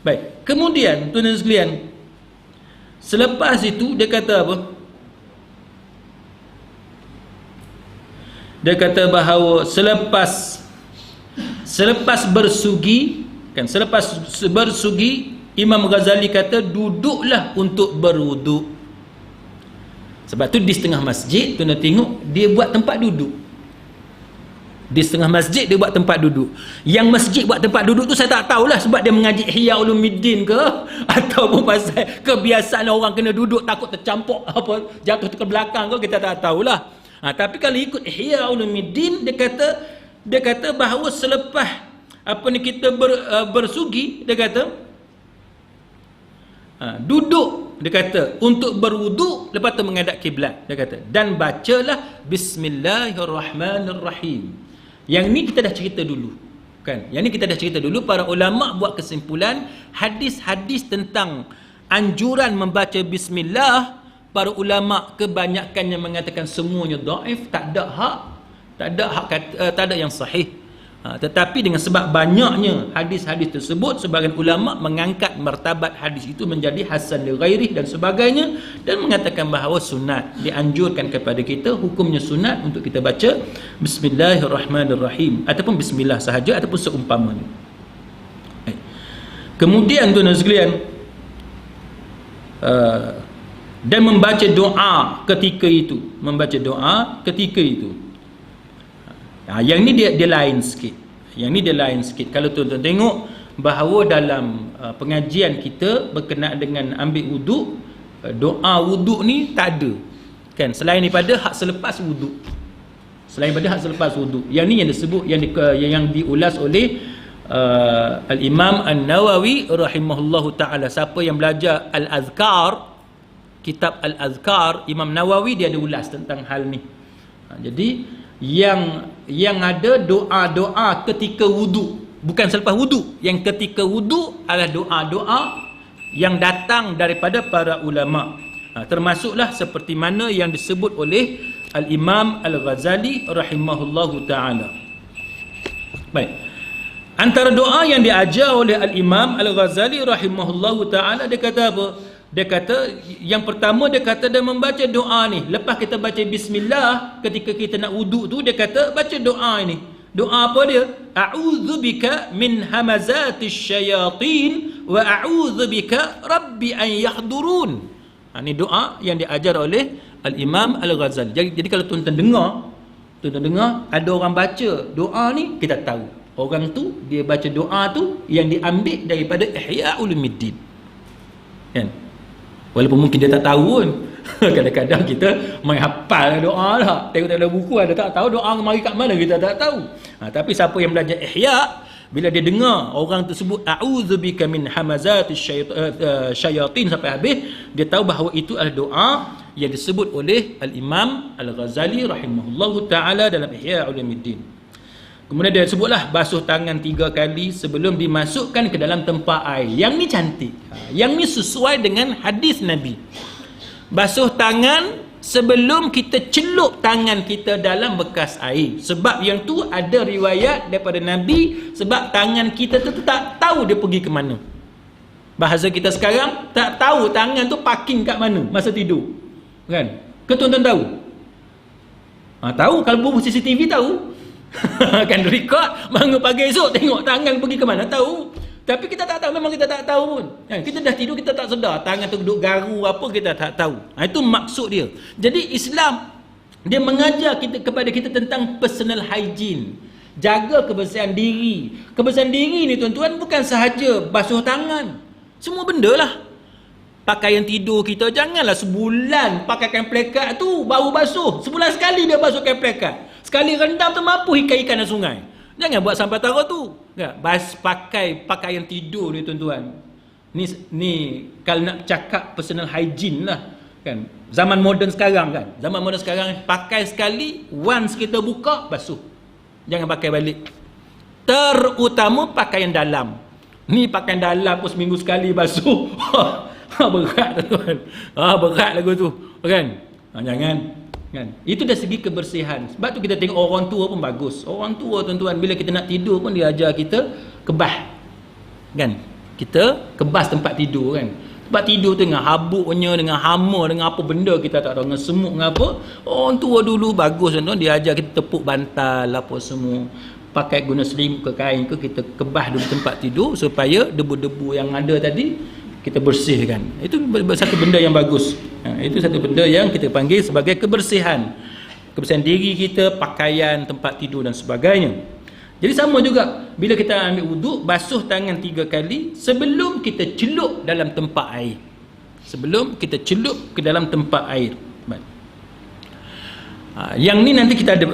Baik. Kemudian tuan-tuan sekalian, selepas itu dia kata apa? Dia kata bahawa selepas bersugi, kan, selepas bersugi, Imam Ghazali kata duduklah untuk berwuduk. Sebab tu di setengah masjid tuan-tuan tengok dia buat tempat duduk. Di setengah masjid dia buat tempat duduk. Yang masjid buat tempat duduk tu saya tak tahulah sebab dia mengaji Ihya Ulumuddin ke, ataupun pasal kebiasaan orang kena duduk takut tercampur apa jatuh ke belakang ke, kita tak tahulah. Tapi kalau ikut Ihya Ulumuddin, dia kata bahawa selepas kita bersugi, dia kata duduk, dia kata untuk berwuduk, lepas tu menghadap kiblat, dia kata, dan bacalah Bismillahirrahmanirrahim. Yang ni kita dah cerita dulu, kan? Yang ni kita dah cerita dulu. Para ulama buat kesimpulan hadis-hadis tentang anjuran membaca bismillah, para ulama kebanyakannya mengatakan semuanya dhaif, tak ada yang sahih. Tetapi dengan sebab banyaknya hadis-hadis tersebut, sebagian ulama mengangkat martabat hadis itu menjadi hasan li ghairih dan sebagainya, dan mengatakan bahawa sunat, dianjurkan kepada kita, hukumnya sunat untuk kita baca Bismillahirrahmanirrahim ataupun bismillah sahaja ataupun seumpamanya. Kemudian tuan-tuan sekalian, dan membaca doa ketika itu, yang ni dia lain sikit. Kalau tuan-tuan tengok bahawa dalam pengajian kita berkenaan dengan ambil wuduk, doa wuduk ni tak ada, kan, selain daripada hak selepas wuduk. Yang ni yang disebut, yang diulas oleh Al-Imam An-Nawawi rahimahullahu ta'ala. Siapa yang belajar Al-Azkar, kitab Al-Azkar, Imam Nawawi dia ada ulas tentang hal ni. Jadi yang ada doa-doa ketika wuduk, bukan selepas wuduk. Yang ketika wuduk adalah doa-doa yang datang daripada para ulama. Termasuklah seperti mana yang disebut oleh Al-Imam Al-Ghazali rahimahullahu ta'ala. Baik, antara doa yang diajar oleh Al-Imam Al-Ghazali rahimahullahu ta'ala, dia kata apa? Dia kata, yang pertama dia kata dia membaca doa ni. Lepas kita baca bismillah, ketika kita nak wuduk tu, dia kata baca doa ini. Doa apa dia? A'udzubika min hamazatis syayatin wa a'udzubika rabbi an yahdurun. Ini doa yang diajar oleh Al-Imam Al-Ghazali. Jadi kalau tuan-tuan dengar ada orang baca doa ni, kita tahu orang tu dia baca doa tu yang diambil daripada Ihya Ulumuddin. Kan? Walaupun mungkin dia tak tahu pun. Kadang-kadang kita main hafal doa lah. Tengok dalam buku ada tak tahu doa mari kat mana, kita tak tahu. Tapi siapa yang belajar Ihya, bila dia dengar orang tersebut a'udzubika min hamazatis syayatin sampai habis, dia tahu bahawa itu adalah doa yang disebut oleh Al-Imam Al-Ghazali rahimahullahu ta'ala dalam Ihya Ulumuddin. Kemudian dia sebutlah basuh tangan 3 kali sebelum dimasukkan ke dalam tempat air. Yang ni cantik. Yang ni sesuai dengan hadis Nabi. Basuh tangan sebelum kita celup tangan kita dalam bekas air. Sebab yang tu ada riwayat daripada Nabi, sebab tangan kita tu tak tahu dia pergi ke mana. Bahasa kita sekarang, tak tahu tangan tu parking kat mana masa tidur. Kan? Ke tuan-tuan tahu? Tahu, kalau bubuh CCTV tahu. Kan record, bangun pagi esok tengok tangan pergi ke mana, tahu. Tapi kita tak tahu, memang kita tak tahu pun. Kita dah tidur, kita tak sedar tangan tu duduk garu apa, kita tak tahu. Itu maksud dia. Jadi Islam dia mengajar kepada kita tentang personal hygiene. Jaga kebersihan diri. Kebersihan diri ni tuan-tuan bukan sahaja basuh tangan. Semua benda lah. Pakaian tidur kita, janganlah sebulan pakaikan plekat tu baru basuh. Sebulan sekali dia basuhkan plekat. Sekali rendam tu mampu ikan-ikan dalam sungai. Jangan buat sampai tara tu. Pakai pakaian tidur ni tuan-tuan. Ni kalau nak cakap personal hygiene lah. Kan? Zaman moden sekarang kan. Zaman moden sekarang pakai sekali, once kita buka, basuh. Jangan pakai balik. Terutama pakaian dalam. Ni pakaian dalam pun seminggu sekali basuh. Berat tuan. Berat lagu tu. Kan? Jangan. Kan? Itu dari segi kebersihan. Sebab tu kita tengok orang tua pun bagus. Orang tua tuan-tuan, bila kita nak tidur pun dia ajar kita kebas. Kan? Kita kebas tempat tidur kan. Tempat tidur tu dengan habuknya, dengan hama, dengan apa benda kita tak tahu, dengan semut, dengan apa. Orang tua dulu bagus tuan-tuan, dia ajar kita tepuk bantal apa semua. Pakai guna selimut ke kain ke, kita kebas dulu tempat tidur supaya debu-debu yang ada tadi kita bersihkan. Itu satu benda yang bagus. Itu satu benda yang kita panggil sebagai kebersihan. Kebersihan diri kita, pakaian, tempat tidur dan sebagainya. Jadi sama juga bila kita ambil wuduk, basuh tangan 3 kali sebelum kita celup dalam tempat air. Sebelum kita celup ke dalam tempat air. Yang ni nanti kita ada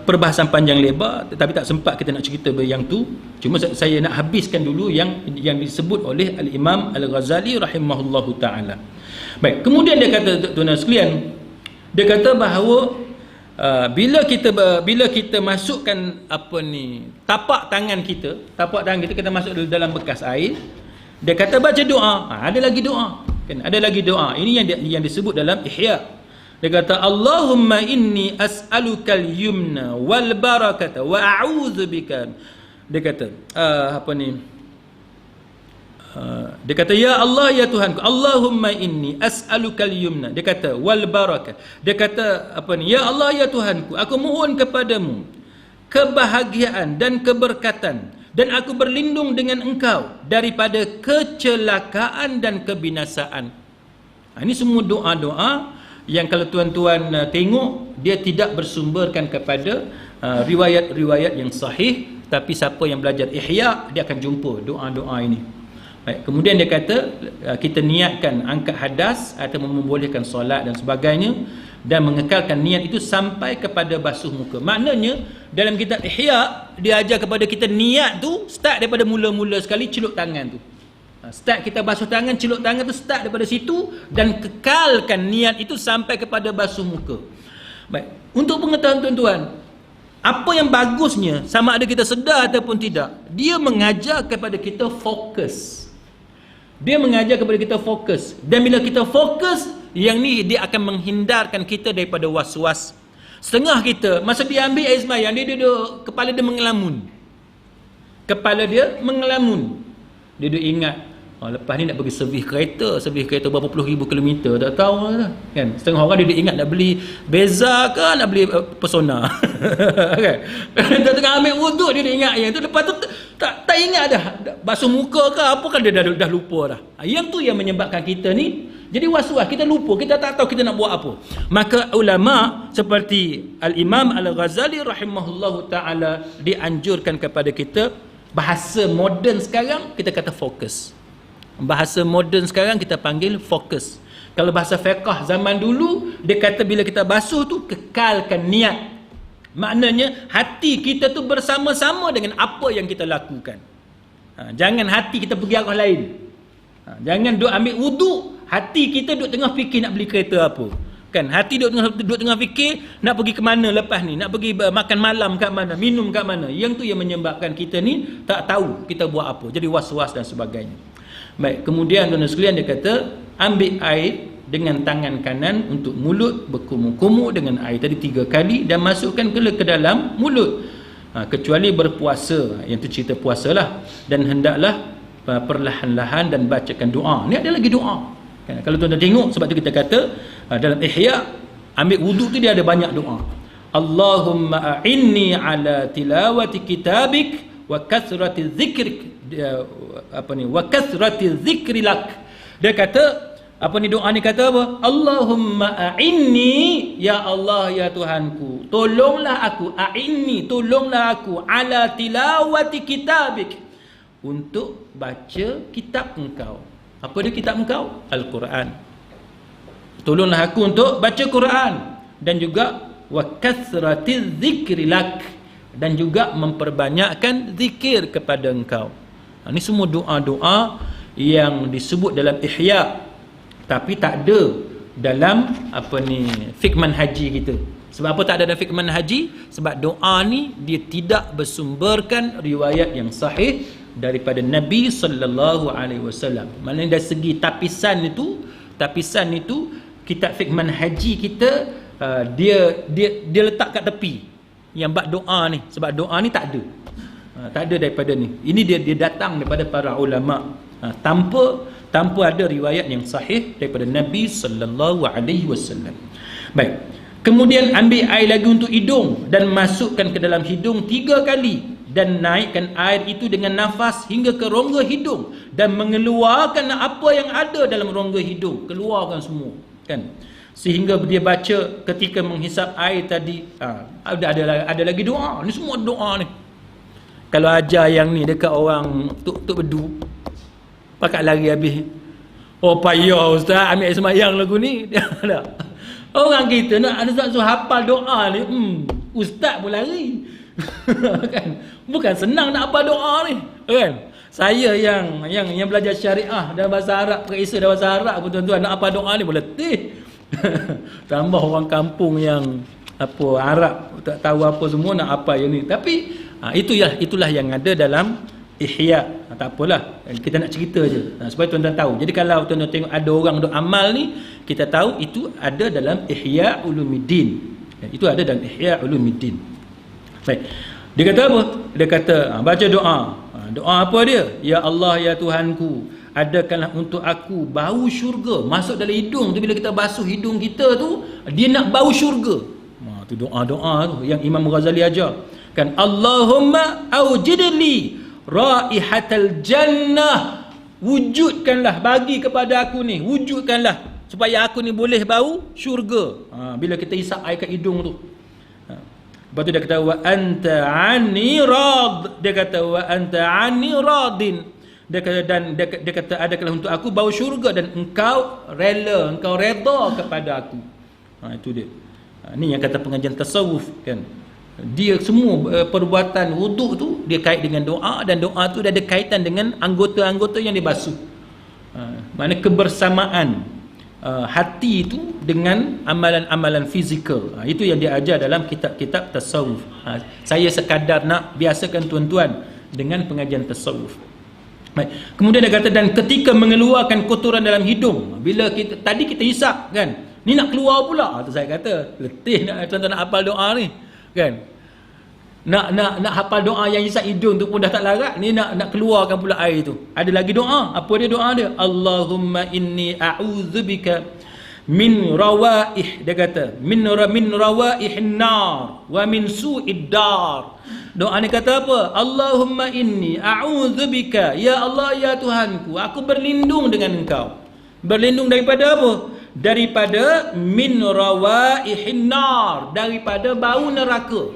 perbahasan panjang lebar, tetapi tak sempat kita nak cerita yang tu. Cuma saya nak habiskan dulu yang disebut oleh Al-Imam Al-Ghazali rahimahullahu ta'ala. Baik, kemudian dia kata tuan-tuan sekalian, dia kata bahawa bila kita masukkan tapak tangan kita kita masuk dalam bekas air, dia kata baca doa. Ada lagi doa. Kan? Ada lagi doa. Ini yang disebut dalam Ihya. Dia kata Allahumma inni as'alukal yumna wal barakata wa a'udzubika. Dia kata dia kata ya Allah ya Tuhanku, Allahumma inni as'alukal yumna. Dia kata wal barakah. Dia kata ya Allah ya Tuhanku, aku mohon kepadamu kebahagiaan dan keberkatan, dan aku berlindung dengan Engkau daripada kecelakaan dan kebinasaan. Ini semua doa-doa yang kalau tuan-tuan tengok, dia tidak bersumberkan kepada riwayat-riwayat yang sahih, tapi siapa yang belajar Ihya, dia akan jumpa doa-doa ini. Baik, kemudian dia kata kita niatkan angkat hadas atau membolehkan solat dan sebagainya, dan mengekalkan niat itu sampai kepada basuh muka. Maknanya dalam kitab Ihya dia ajar kepada kita niat tu start daripada mula-mula sekali celup tangan tu. Start kita basuh tangan, celup tangan tu start daripada situ, dan kekalkan niat itu sampai kepada basuh muka. Baik, untuk pengetahuan tuan-tuan, apa yang bagusnya, sama ada kita sedar ataupun tidak, dia mengajar kepada kita fokus. Dia mengajar kepada kita fokus. Dan bila kita fokus, yang ni dia akan menghindarkan kita daripada was-was. Setengah kita masa dia ambil air sembahyang, dia duduk, kepala dia mengelamun. Kepala dia mengelamun. Dia duduk ingat, lepas ni nak pergi servis kereta berapa puluh ribu kilometer, tak tahu lah, kan. Setengah orang dia duduk ingat nak beli Beza ke nak beli Persona. Kan. Dia tengah ambil wuduk, dia duduk ingat yang tu, lepas tu tak ingat dah basuh muka ke apa kan, dia dah lupa dah. Yang tu yang menyebabkan kita ni jadi was-was, kita lupa, kita tak tahu kita nak buat apa. Maka ulama seperti Al-Imam Al-Ghazali rahimahullahu ta'ala dianjurkan kepada kita, bahasa moden sekarang kita kata fokus. Bahasa moden sekarang kita panggil fokus. Kalau bahasa fiqh zaman dulu, dia kata bila kita basuh tu, kekalkan niat. Maknanya hati kita tu bersama-sama dengan apa yang kita lakukan. Jangan hati kita pergi arah lain. Jangan duk ambil wuduk, hati kita duk tengah fikir nak beli kereta apa. Kan, hati duk tengah fikir nak pergi ke mana lepas ni, nak pergi makan malam kat mana, minum kat mana. Yang tu yang menyebabkan kita ni tak tahu kita buat apa. Jadi was-was dan sebagainya. Baik, kemudian tuan-tuan sekalian dia kata, ambil air dengan tangan kanan untuk mulut, berkumur-kumur dengan air tadi 3 kali dan masukkan ke dalam mulut. Kecuali berpuasa, yang tu cerita puasa lah. Dan hendaklah perlahan-lahan dan bacakan doa. Ni ada lagi doa. Kan? Kalau tuan-tuan tengok, sebab tu kita kata dalam Ihya, ambil wuduk tu dia ada banyak doa. Allahumma a'inni ala tilawati kitabik wa kathrati dzikrik, wa kathrati dzikri lak. Dia kata doa ni kata apa? Allahumma a'inni, ya Allah ya Tuhanku, tolonglah aku, a'inni, tolonglah aku, ala tilawati kitabik, untuk baca kitab engkau. Apa dia kitab engkau? Al-Quran. Tolonglah aku untuk baca Quran, dan juga wa kathratiz dzikri lak, dan juga memperbanyakkan zikir kepada engkau. Ini semua doa-doa yang disebut dalam Ihya, tapi tak ada dalam fiqh manhaji kita. Sebab apa tak ada dalam fiqh manhaji? Sebab doa ni dia tidak bersumberkan riwayat yang sahih daripada Nabi sallallahu alaihi wasallam. Maknanya dari segi tapisan itu kitab fiqh manhaji kita dia letak kat tepi yang bab doa ni, sebab doa ni tak ada daripada ni. Ini dia datang daripada para ulama tanpa ada riwayat yang sahih daripada Nabi sallallahu alaihi wasallam. Baik. Kemudian ambil air lagi untuk hidung dan masukkan ke dalam hidung 3 kali dan naikkan air itu dengan nafas hingga ke rongga hidung dan mengeluarkan apa yang ada dalam rongga hidung, keluarkan semua, kan? Sehingga dia baca ketika menghisap air tadi, ada lagi doa. Ni semua doa ni. Kalau ajar yang ni dekat orang tuk bedu, pakat lari habis. Oh payah ustaz ambil air sembahyang lagu ni. Orang kita nak ada satu hafal doa ni, ustaz pun lari. Kan? Bukan senang nak hafal doa ni, kan? Saya yang belajar syariah dalam bahasa Arab, perisa dalam bahasa Arab pun tuan-tuan nak hafal doa ni boleh letih. Tambah orang kampung yang Arab tak tahu apa semua nak apa yang ni. Tapi itulah yang ada dalam Ihya. Tak apalah, kita nak cerita je supaya tuan-tuan tahu. Jadi kalau tuan-tuan tengok ada orang duk amal ni, kita tahu itu ada dalam Ihya Ulumuddin. Itu ada dalam Ihya Ulumuddin. Baik. Dia kata apa? Dia kata baca doa. Doa apa dia? Ya Allah ya Tuhanku, adakanlah untuk aku bau syurga masuk dalam hidung tu. Bila kita basuh hidung kita tu, dia nak bau syurga. Tu doa-doa tu yang Imam Ghazali ajar. Kan, Allahumma aujidli raihatal jannah, wujudkanlah, bagi kepada aku ni, wujudkanlah supaya aku ni boleh bau syurga. Bila kita hisap air kat hidung tu. Lepas tu dia kata wa anta anni rad, dia kata wa anta anni radin, dia kata, dan dia kata adakanlah untuk aku bau syurga dan engkau rela, engkau redha kepada aku. Itu dia. Ni yang kata pengajian tasawuf, kan. Dia semua perbuatan wuduk tu dia kait dengan doa, dan doa tu dia ada kaitan dengan anggota-anggota yang dibasuh. Maknanya kebersamaan hati itu dengan amalan-amalan fizikal. Itu yang dia ajar dalam kitab-kitab tasawuf. Saya sekadar nak biasakan tuan-tuan dengan pengajian tasawuf. Baik. Kemudian dia kata, dan ketika mengeluarkan kotoran dalam hidung, bila kita hisap, kan, Ni nak keluar pula. Tu saya kata, letih nak tuan-tuan nak hafal doa ni. Kan? Nak hafal doa yang isap hidung tu pun dah tak larat. Ni nak keluarkan pula air tu. Ada lagi doa. Apa dia doa dia? Allahumma inni a'udzubika min rawaih. Dia kata, min rawaihin nar wa min su'id dar. Doa ni kata apa? Allahumma inni a'udzubika, ya Allah ya Tuhanku, aku berlindung dengan Engkau. Berlindung daripada apa? Daripada min rawaihin nar, daripada bau neraka.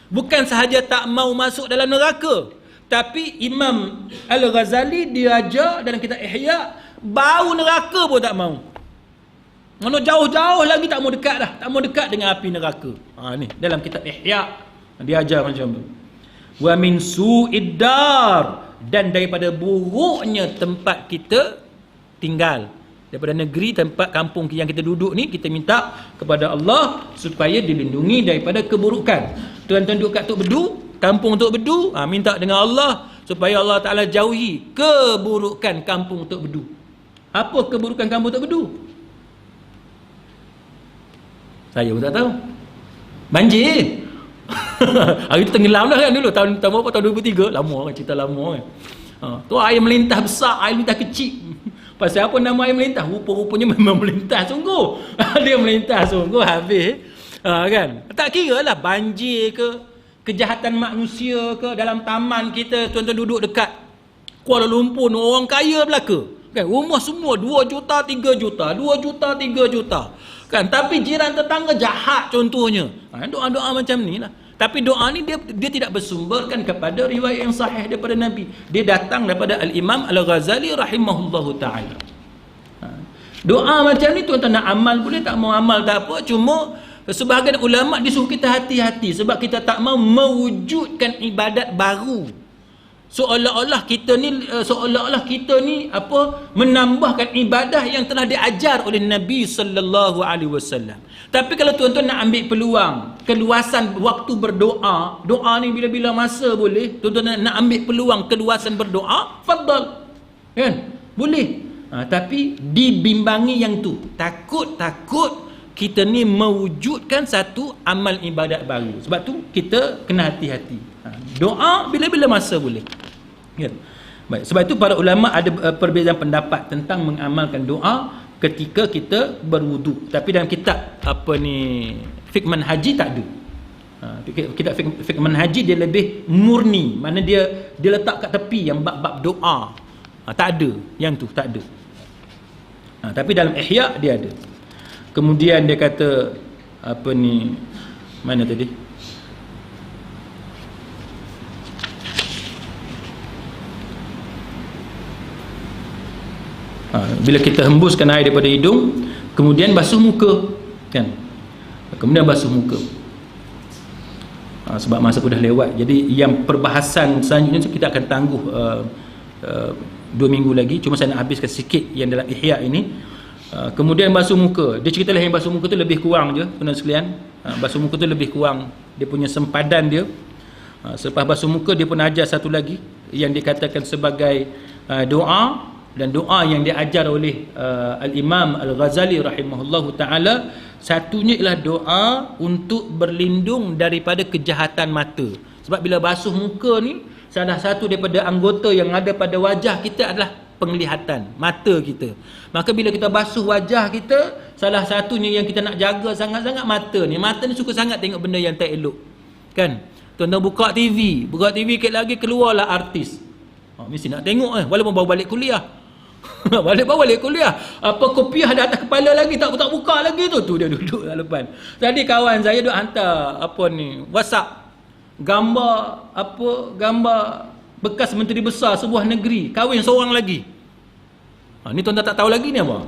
Bukan sahaja tak mau masuk dalam neraka, tapi Imam Al-Ghazali dia ajar dalam kitab Ihya, bau neraka pun tak mau. Mana jauh-jauh lagi tak mau dekat dah, tak mau dekat dengan api neraka. Ni dalam kitab Ihya dia ajar macam tu. Wa min su'id dar, dan daripada buruknya tempat kita tinggal, daripada negeri tempat kampung yang kita duduk ni, kita minta kepada Allah supaya dilindungi daripada keburukan. Tuan-tuan duduk kat Tok Bedu, kampung Tok Bedu, minta dengan Allah supaya Allah Ta'ala jauhi keburukan kampung Tok Bedu. Apa keburukan kampung Tok Bedu? Saya pun tak tahu. Banjir. Hari tu tenggelam dah kan dulu, tahun berapa, tahun 2003. Lama kan, cerita lama kan. Tu air melintah besar, air melintah kecil. Pasal apa nama air melintah? Rupa-rupanya memang melintah sungguh. Dia melintah sungguh habis. Kan? Tak kira lah banjir ke, kejahatan manusia ke, dalam taman kita tuan-tuan duduk dekat Kuala Lumpur, orang kaya belaka. Kan? Rumah semua 2 juta, 3 juta, 2 juta, 3 juta. Kan? Tapi jiran tetangga jahat contohnya. Doa-doa macam ni lah. Tapi doa ni dia tidak bersumberkan kepada riwayat yang sahih daripada Nabi. Dia datang daripada Al-Imam Al-Ghazali rahimahullahu ta'ala. Doa macam ni tuan-tuan nak amal boleh, tak mau amal tak apa. Cuma sebahagian ulama' disuruh kita hati-hati sebab kita tak mau mewujudkan ibadat baru. Seolah-olah kita ni menambahkan ibadah yang telah diajar oleh Nabi sallallahu alaihi wasallam. Tapi kalau tuan-tuan nak ambil peluang keluasan waktu berdoa, doa ni bila-bila masa boleh, tuan-tuan nak ambil peluang keluasan berdoa, fadal. Kan? Boleh. Tapi dibimbangi yang tu. Takut kita ni mewujudkan satu amal ibadat baru. Sebab tu kita kena hati-hati. Doa bila-bila masa boleh. Ya. Baik, sebab itu para ulama ada perbezaan pendapat tentang mengamalkan doa ketika kita berwudu. Tapi dalam kitab fiqh manhaji tak ada. Kitab fiqh manhaji dia lebih murni, mana dia letak kat tepi yang bab-bab doa. Tak ada yang tu, tak ada. Tapi dalam Ihya dia ada. Kemudian dia kata mana tadi? Bila kita hembuskan air daripada hidung, kemudian basuh muka, kan? Kemudian basuh muka. Sebab masa pun dah lewat. Jadi yang perbahasan selanjutnya kita akan tangguh 2 minggu lagi. Cuma saya nak habiskan sikit yang dalam Ihya ini. Kemudian basuh muka. Dia cerita lah yang basuh muka tu lebih kurang je, tuan-tuan sekalian. Basuh muka tu lebih kurang dia punya sempadan dia. Selepas basuh muka dia pun ajar satu lagi yang dikatakan sebagai doa, dan doa yang diajar oleh Al-Imam Al-Ghazali rahimahullahu ta'ala. Satunya ialah doa untuk berlindung daripada kejahatan mata. Sebab bila basuh muka ni, salah satu daripada anggota yang ada pada wajah kita adalah penglihatan, mata kita. Maka bila kita basuh wajah kita, salah satunya yang kita nak jaga sangat-sangat mata ni. Mata ni suka sangat tengok benda yang tak elok. Kan? Tuan-tuan buka TV sikit lagi keluarlah artis. Mesti nak tengok walaupun baru balik kuliah. balik kuliah, kopiah dah atas kepala lagi, tak buka lagi tu dia duduk kat depan. Tadi kawan saya duk hantar WhatsApp gambar bekas menteri besar sebuah negeri kahwin seorang lagi. Ni tuan-tuan tak tahu lagi ni apa?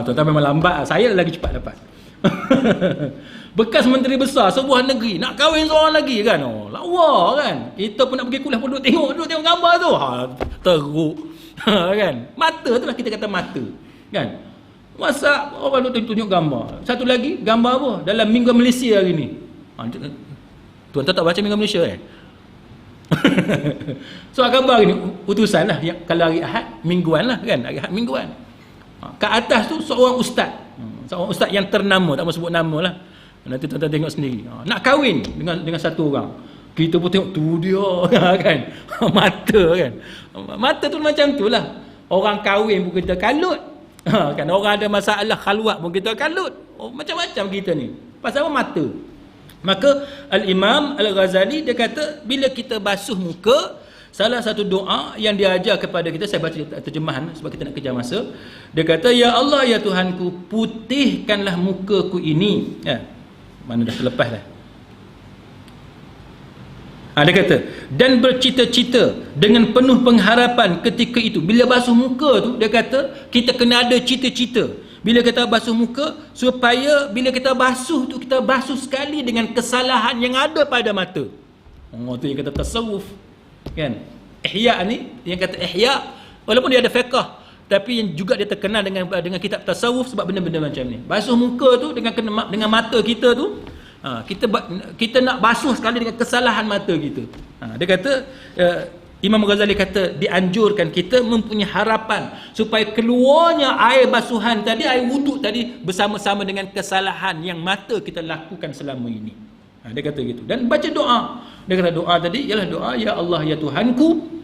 Tuan-tuan memang lambat, saya lagi cepat dapat. Bekas menteri besar sebuah negeri nak kahwin seorang lagi kan. Lawa kan. Kita pun nak pergi kuliah pun duduk tengok gambar tu. Teruk. Kan? Mata tu lah kita kata mata. Kan? Masa orang tunjuk gambar. Satu lagi gambar apa? Dalam Minggu Malaysia hari ni. Tuan-tuan tak baca Minggu Malaysia So gambar ni utusan lah yang, kalau hari Ahad mingguan lah kan, hari Ahad mingguan. Kat atas tu seorang ustaz Seorang ustaz yang ternama, tak mau sebut nama lah. Nanti tuan-tuan tengok sendiri. Nak kahwin dengan satu orang. Kita pun tengok tu dia kan. Mata kan. Mata tu macam tu lah. Orang kahwin pun kita kalut. Kan orang ada masalah khalwat pun kita kalut. Macam-macam kita ni. Pasal apa? Mata. Maka Al-Imam Al-Ghazali dia kata bila kita basuh muka, salah satu doa yang dia ajar kepada kita, saya baca terjemahan sebab kita nak kejar masa. Dia kata, ya Allah ya Tuhanku, putihkanlah mukaku ini. Mana dah terlepas dah. Dia kata, dan bercita-cita dengan penuh pengharapan ketika itu. Bila basuh muka tu, dia kata kita kena ada cita-cita. Bila kita basuh muka, supaya bila kita basuh tu, kita basuh sekali dengan kesalahan yang ada pada mata. Tu yang kata tasawuf kan. Ihya ni, yang kata ihya, walaupun dia ada fiqh, tapi yang juga dia terkenal dengan kitab tasawuf sebab benda-benda macam ni. Basuh muka tu dengan mata kita tu, kita nak basuh sekali dengan kesalahan mata kita. Dia kata, Imam Ghazali kata dianjurkan kita mempunyai harapan supaya keluarnya air basuhan tadi, air wuduk tadi bersama-sama dengan kesalahan yang mata kita lakukan selama ini. Dia kata gitu. Dan baca doa. Dia kata doa tadi ialah doa, ya Allah ya Tuhanku,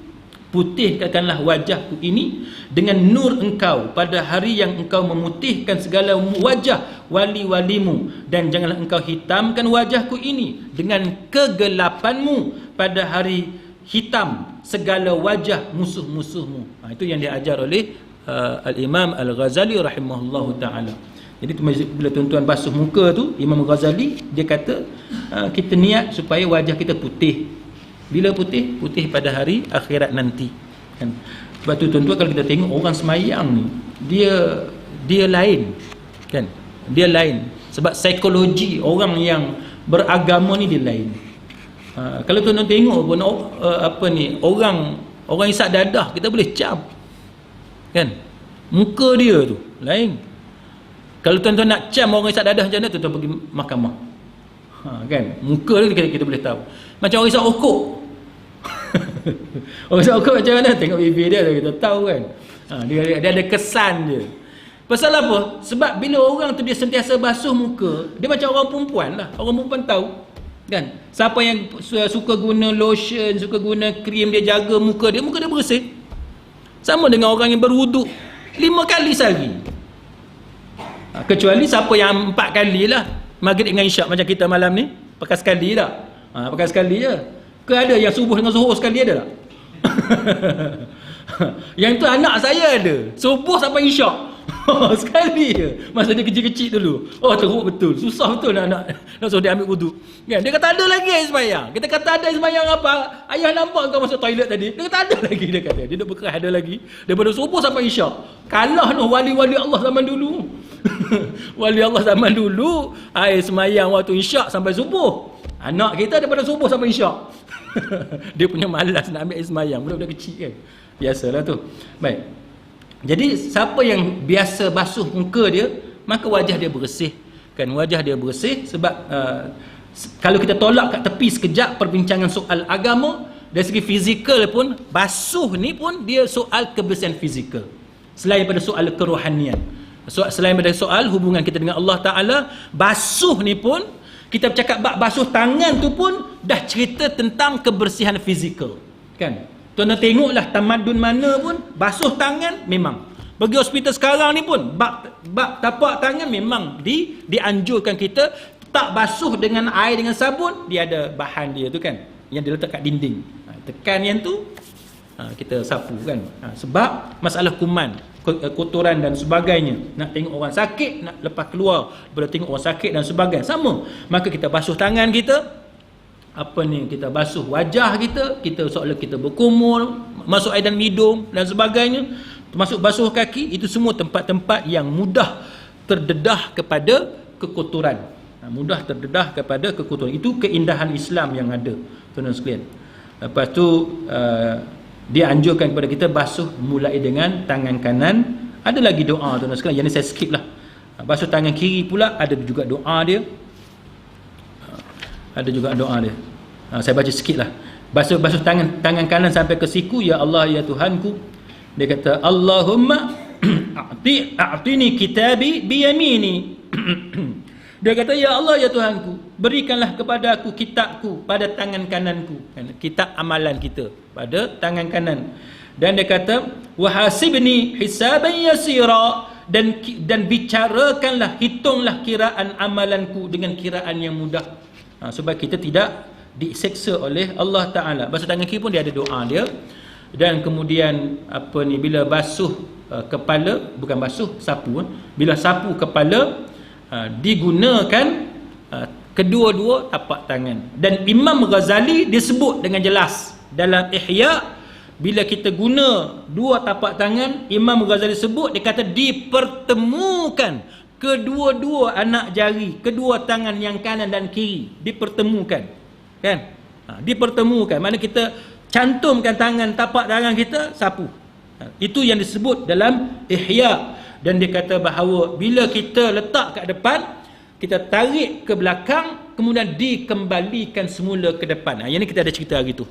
putihkanlah wajahku ini dengan nur engkau pada hari yang engkau memutihkan segala wajah wali-walimu, dan janganlah engkau hitamkan wajahku ini dengan kegelapanmu pada hari hitam segala wajah musuh-musuhmu. Itu yang diajar oleh Al-Imam Al-Ghazali rahimahullahu ta'ala. Jadi bila tuan-tuan basuh muka tu, Imam Ghazali dia kata kita niat supaya wajah kita putih. Bila putih? Putih pada hari akhirat nanti kan. Sebab tu tuan-tuan, kalau kita tengok orang semayang ni, dia lain kan. Dia lain sebab psikologi orang yang beragama ni dia lain. Kalau tuan-tuan tengok pun orang isap dadah, kita boleh cap kan. Muka dia tu lain. Kalau tuan-tuan nak cam orang isap dadah macam mana, tuan-tuan pergi mahkamah. Kan? Muka dia kita boleh tahu. Macam orang isap rokok. Orang isap rokok macam mana? Tengok bibir dia kita tahu kan. Dia ada kesan dia. Pasal apa? Sebab bila orang tu dia sentiasa basuh muka, dia macam orang perempuan lah. Orang perempuan tahu kan, siapa yang suka guna lotion, suka guna krim, dia jaga muka dia bersih. Sama dengan orang yang berwuduk 5 kali sehari. Kecuali siapa yang 4 kali lah, maghrib dengan isyak macam kita malam ni, pakai sekali tak? Pakai sekali je. Ke ada yang subuh dengan zuhur sekali ada tak? Yang tu anak saya ada, subuh sampai isyak sekali je. Masa dia kecil-kecil dulu. Teruk betul. Susah betul nak suruh dia ambil wuduk kan. Dia kata ada lagi air sembahyang. Kita kata ada air sembahyang apa? Ayah nampak kau masuk toilet tadi. Dia kata ada lagi. Dia kata dia duduk berkerah ada lagi. Daripada subuh sampai isyak. Kalah noh wali-wali Allah zaman dulu. Wali Allah zaman dulu air sembahyang waktu isyak sampai subuh. Anak kita daripada subuh sampai isyak. Dia punya malas nak ambil air sembahyang. Budak-budak kecil kan. Biasalah tu. Baik. Jadi siapa yang biasa basuh muka dia, maka wajah dia bersih kan. Wajah dia bersih sebab kalau kita tolak kat tepi sekejap perbincangan soal agama, dari segi fizikal pun basuh ni pun dia soal kebersihan fizikal, selain daripada soal kerohanian. Selain daripada soal hubungan kita dengan Allah Ta'ala, basuh ni pun, kita bercakap basuh tangan tu pun dah cerita tentang kebersihan fizikal kan. Tuan-tuan tengoklah tamadun mana pun basuh tangan memang. Pergi hospital sekarang ni pun bab tapak tangan memang dianjurkan kita tak basuh dengan air dengan sabun, dia ada bahan dia tu kan, yang dia letak kat dinding. Tekan yang tu kita sapu kan. Sebab masalah kuman, kotoran dan sebagainya. Nak tengok orang sakit, nak lepas keluar daripada tengok orang sakit dan sebagainya, sama. Maka kita basuh tangan kita, kita basuh wajah kita seolah kita berkumur, masuk air dalam hidung dan sebagainya, termasuk basuh kaki. Itu semua tempat-tempat yang mudah terdedah kepada kekotoran. Mudah terdedah kepada kekotoran. Itu keindahan Islam yang ada, tuan-tuan sekalian. Lepas tu dia anjurkan kepada kita basuh mulai dengan tangan kanan. Ada lagi doa, tuan-tuan sekalian, yang ni saya skip lah. Basuh tangan kiri pula ada juga doa dia. Ada juga doa dia. Saya baca sikit lah. Basuh tangan kanan sampai ke siku. Ya Allah ya Tuhanku. Dia kata Allahumma a'tini kitabi biyamini. Dia kata, ya Allah, ya Tuhanku, berikanlah kepada aku kitabku pada tangan kananku. Kitab amalan kita pada tangan kanan. Dan dia kata, wahasibni hisaban yasira, dan bicarakanlah, hitunglah kiraan amalanku dengan kiraan yang mudah. Supaya kita tidak diseksa oleh Allah Ta'ala. Bahasa tangan kiri pun dia ada doa dia. Dan kemudian bila basuh kepala, bukan basuh, sapu, bila sapu kepala, digunakan kedua-dua tapak tangan. Dan Imam Ghazali disebut dengan jelas dalam Ihya, bila kita guna dua tapak tangan, Imam Ghazali sebut, dia kata dipertemukan kedua-dua anak jari, kedua tangan yang kanan dan kiri dipertemukan, kan? Dipertemukan, mana kita cantumkan tangan, tapak tangan kita, sapu. Itu yang disebut dalam Ihya. Dan dia kata bahawa bila kita letak kat depan, kita tarik ke belakang, kemudian dikembalikan semula ke depan. Yang ni kita ada cerita hari tu.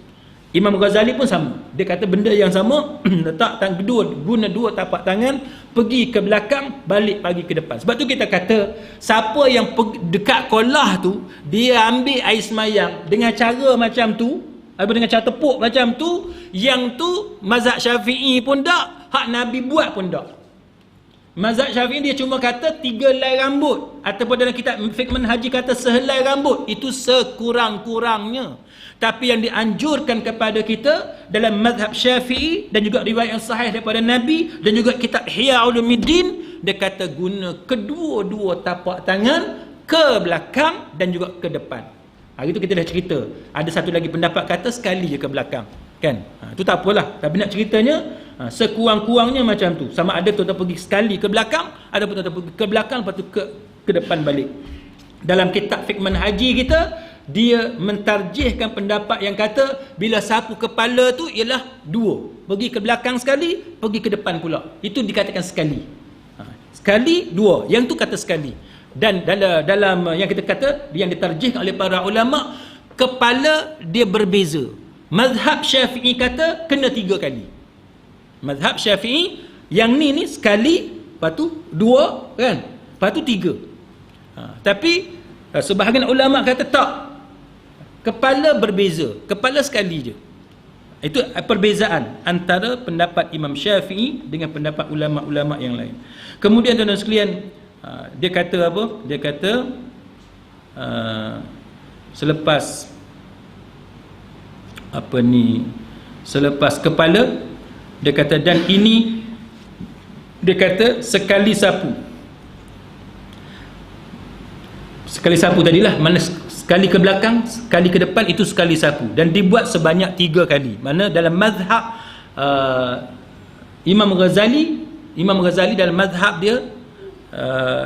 Imam Ghazali pun sama. Dia kata benda yang sama, letak tangan kedua, guna dua tapak tangan, pergi ke belakang, balik pagi ke depan. Sebab tu kita kata, siapa yang dekat kolah tu, dia ambil air semayang dengan cara macam tu, atau dengan cara tepuk macam tu, yang tu mazhab Syafi'i pun tak, hak Nabi buat pun tak. Mazhab Syafi'i dia cuma kata 3 helai rambut, ataupun dalam kitab fiqh manhaji kata sehelai rambut, itu sekurang-kurangnya. Tapi yang dianjurkan kepada kita dalam mazhab Syafi'i, dan juga riwayat yang sahih daripada Nabi, dan juga kitab Ihya Ulumuddin, dia kata guna kedua-dua tapak tangan ke belakang dan juga ke depan. Hari tu kita dah cerita, ada satu lagi pendapat kata sekali je ke belakang, kan? Itu tak apalah. Tapi nak ceritanya, sekurang-kurangnya macam tu. Sama ada tuan-tuan pergi sekali ke belakang, ada pun tuan-tuan pergi ke belakang, lepas tu ke depan balik. Dalam kitab fiqh manhaji kita, dia mentarjihkan pendapat yang kata bila sapu kepala tu ialah dua, pergi ke belakang sekali, pergi ke depan pula. Itu dikatakan sekali. Sekali, dua. Yang tu kata sekali. Dan dalam yang kita kata, yang ditarjihkan oleh para ulama, kepala dia berbeza. Mazhab Syafi'i kata kena 3 kali. Mazhab Syafi'i yang ni sekali, lepas tu 2, kan? Lepas tu 3. Tapi sebahagian ulama kata tak. Kepala berbeza, kepala sekali je. Itu perbezaan antara pendapat Imam Syafi'i dengan pendapat ulama-ulama yang lain. Kemudian tuan-tuan sekalian, dia kata apa? Dia kata selepas selepas kepala, dia kata, dan ini dia kata sekali sapu. Sekali sapu tadilah, mana sekali ke belakang, sekali ke depan, itu sekali sapu, dan dibuat sebanyak 3 kali. Mana dalam mazhab Imam Ghazali dalam mazhab dia,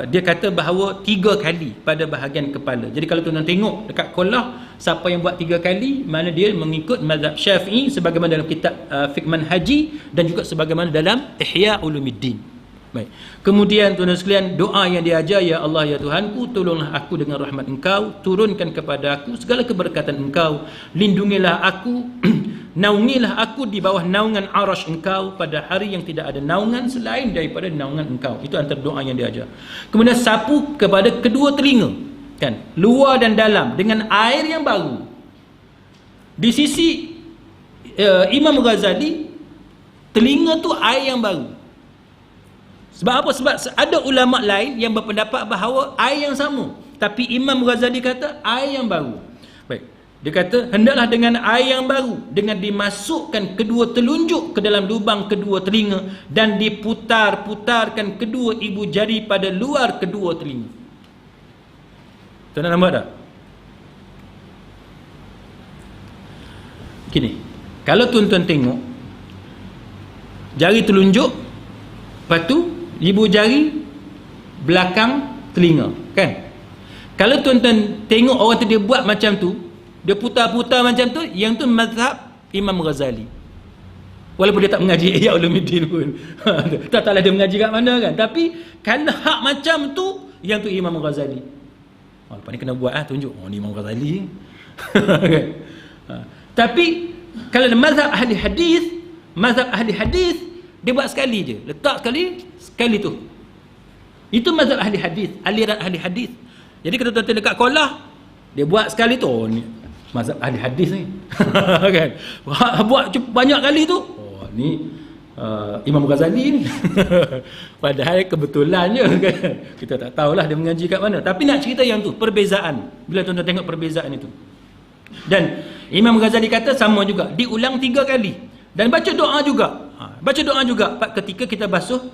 dia kata bahawa 3 kali pada bahagian kepala. Jadi kalau tuan-tuan tengok dekat kolah, siapa yang buat 3 kali, mana dia mengikut mazhab Syafi'i sebagaimana dalam kitab fiqh manhaji, dan juga sebagaimana dalam Ihya Ulumuddin. Baik. Kemudian tuan-tuan sekalian, doa yang diajar, ya Allah, ya Tuhanku, tolonglah aku dengan rahmat Engkau, turunkan kepada aku segala keberkatan Engkau, lindungilah aku, naungilah aku di bawah naungan arasy Engkau pada hari yang tidak ada naungan selain daripada naungan Engkau. Itu antara doa yang diajar. Kemudian sapu kepada kedua telinga, kan, luar dan dalam, dengan air yang baru. Di sisi Imam Ghazali, telinga tu air yang baru. Sebab apa? Sebab ada ulama lain yang berpendapat bahawa air yang sama, tapi Imam Ghazali kata air yang baru. Baik. Dia kata hendaklah dengan air yang baru, dengan dimasukkan kedua telunjuk ke dalam lubang kedua telinga, dan diputar-putarkan kedua ibu jari pada luar kedua telinga. Tuan nak nampak tak? Gini, kalau tuan-tuan tengok jari telunjuk, lepas tu ibu jari belakang telinga, kan? Kalau tuan-tuan tengok orang tu dia buat macam tu, dia putar-putar macam tu, yang tu mazhab Imam Ghazali. Walaupun dia tak mengaji Ihya Ulumuddin pun. taklah dia mengaji kat mana, kan? Tapi kalau hak macam tu, yang tu Imam Ghazali. Lepas ni kena buat tunjuk, ni Imam Ghazali. Tapi kalau mazhab ahli hadis, Dia buat sekali je, letak sekali tu. Itu mazhab ahli hadis, aliran ahli hadis. Jadi kalau tuan-tuan dekat sekolah, dia buat sekali tu, oh ni mazhab ahli hadis ni. Kan? Buat banyak kali tu, oh ni Imam Ghazali ni. Padahal kebetulannya kan, kita tak tahulah dia mengaji kat mana. Tapi nak cerita yang tu, perbezaan. Bila tuan-tuan tengok perbezaan itu. Dan Imam Ghazali kata sama juga, diulang 3 kali. Dan baca doa juga. Baca doa juga ketika kita basuh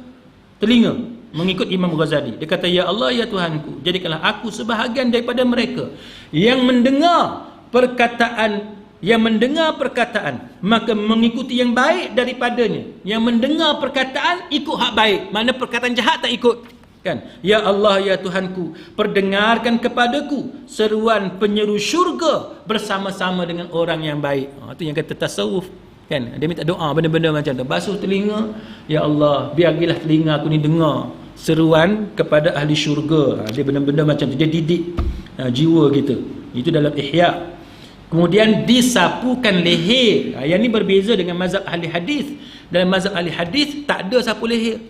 telinga, mengikut Imam Ghazali. Dia kata, ya Allah, ya Tuhanku, jadikanlah aku sebahagian daripada mereka yang mendengar perkataan, maka mengikuti yang baik daripadanya. Yang mendengar perkataan, ikut hak baik. Mana perkataan jahat tak ikut. Kan? Ya Allah, ya Tuhanku, perdengarkan kepadaku seruan penyeru syurga bersama-sama dengan orang yang baik. Itu yang kata tasawuf. Kan? Dia minta doa benda-benda macam tu. Basuh telinga, ya Allah, biarlah telinga aku ni dengar seruan kepada ahli syurga. Dia benda-benda macam tu. Dia didik jiwa kita. Itu dalam Ihya. Kemudian disapukan leher. Yang ni berbeza dengan mazhab ahli hadis. Dalam mazhab ahli hadis tak ada sapu leher.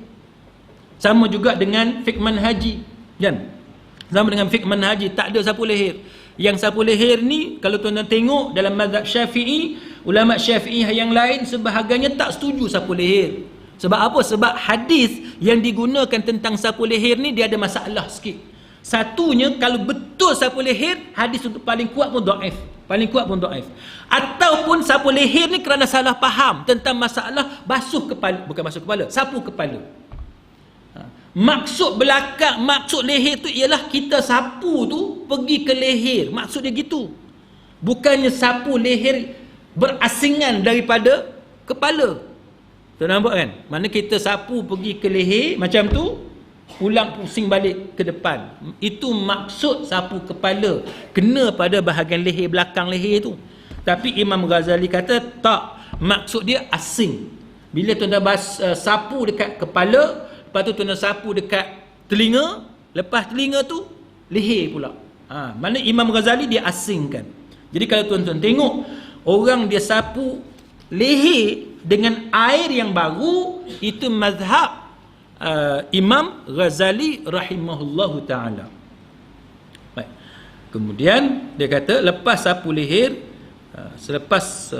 Sama juga dengan fiqh manhaji. Kan? Sama dengan fiqh manhaji, tak ada sapu leher. Yang sapu leher ni, kalau tuan-tuan tengok dalam mazhab Syafi'i, ulama Syafi'i yang lain sebahagiannya tak setuju sapu leher. Sebab apa? Sebab hadis yang digunakan tentang sapu leher ni dia ada masalah sikit. Satunya, kalau betul sapu leher, hadis untuk paling kuat pun dhaif. Paling kuat pun dhaif. Ataupun sapu leher ni kerana salah faham tentang masalah basuh kepala, bukan basuh kepala, sapu kepala. Maksud belakang, maksud leher tu ialah kita sapu tu pergi ke leher. Maksud dia gitu. Bukannya sapu leher berasingan daripada kepala. Tuan nampak kan? Mana kita sapu pergi ke leher macam tu, pulang pusing balik ke depan. Itu maksud sapu kepala. Kena pada bahagian leher, belakang leher tu. Tapi Imam Ghazali kata tak. Maksud dia asing. Bila tuan sapu dekat kepala, lepas tu tuan sapu dekat telinga, lepas telinga tu leher pula. Mana Imam Ghazali dia asingkan. Jadi kalau tuan-tuan tengok orang dia sapu leher dengan air yang baru, itu mazhab Imam Ghazali rahimahullahu ta'ala. Baik. Kemudian dia kata lepas sapu leher, selepas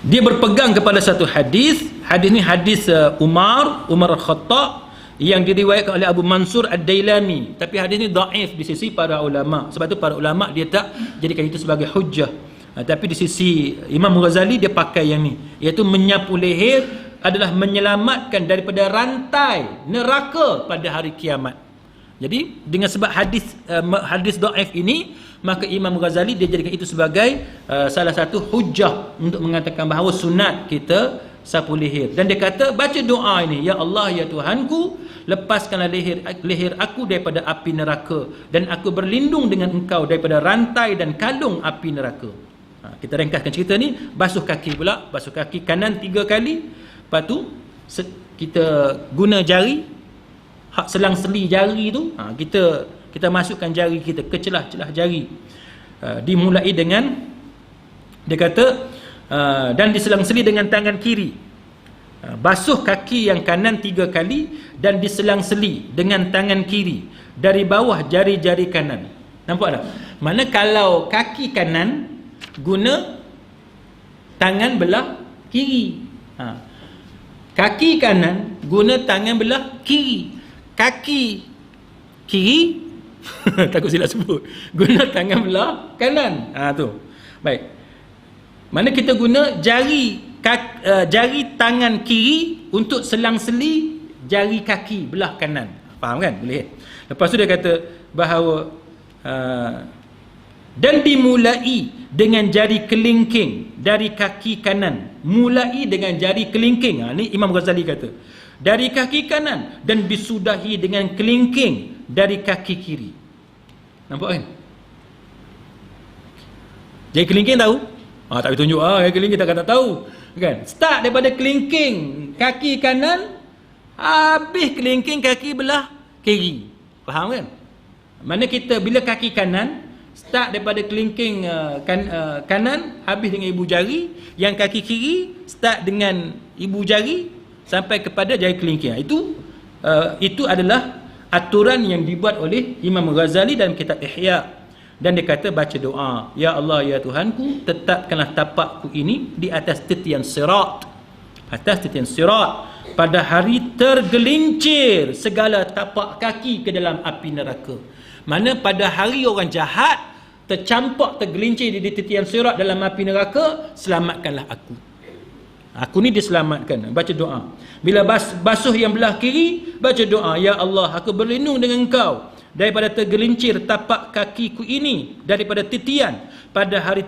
dia berpegang kepada satu hadis. Hadis ni hadis Umar Al-Khattab yang diriwayatkan oleh Abu Mansur Ad-Dailami. Tapi hadis ni dhaif di sisi para ulama. Sebab tu para ulama dia tak jadikan itu sebagai hujjah. Tapi di sisi Imam Ghazali dia pakai yang ni, iaitu menyapu leher adalah menyelamatkan daripada rantai neraka pada hari kiamat. Jadi dengan sebab hadis dhaif ini, maka Imam Ghazali dia jadikan itu sebagai salah satu hujjah untuk mengatakan bahawa sunat kita sapu leher. Dan dia kata baca doa ini, ya Allah, ya Tuhanku, lepaskanlah leher aku daripada api neraka, dan aku berlindung dengan Engkau daripada rantai dan kalung api neraka. Kita ringkaskan cerita ni. Basuh kaki pula. Basuh kaki kanan 3 kali. Lepas tu kita guna jari, hak selang-seli jari tu, kita masukkan jari kita ke celah-celah jari. Dimulai dengan, dia kata, dan diselang-seli dengan tangan kiri. Basuh kaki yang kanan 3 kali dan diselang-seli dengan tangan kiri dari bawah jari-jari kanan. Nampak tak? Mana kalau kaki kanan guna tangan belah kiri. Kaki kanan guna tangan belah kiri. Kaki kiri takut silap sebut, guna tangan belah kanan. Tu. Baik. Mana kita guna jari tangan kiri untuk selang-seli jari kaki belah kanan. Faham kan? Boleh. Lepas tu dia kata bahawa dan dimulai dengan jari kelingking dari kaki kanan. Mulai dengan jari kelingking. Ni Imam Ghazali kata. Dari kaki kanan, dan disudahi dengan kelingking dari kaki kiri. Nampak kan? Jari kelingking tahu? Tak boleh tunjuk. Jari kelingking tak tahu. Kan? Start daripada kelingking kaki kanan, habis kelingking kaki belah kiri. Faham kan? Mana kita bila kaki kanan, start daripada kelingking kanan habis dengan ibu jari, yang kaki kiri start dengan ibu jari sampai kepada jari kelingking. Itu adalah aturan yang dibuat oleh Imam Ghazali dalam kitab Ihya. Dan dia kata baca doa, ya Allah ya Tuhanku, tetapkanlah tapakku ini di atas titian sirat, pada hari tergelincir segala tapak kaki ke dalam api neraka. Mana pada hari orang jahat tercampak, tergelincir di titian sirat dalam api neraka, selamatkanlah aku ni diselamatkan. Baca doa. Bila basuh yang belah kiri, baca doa, ya Allah, aku berlindung dengan Engkau daripada tergelincir tapak kakiku ini daripada titian pada hari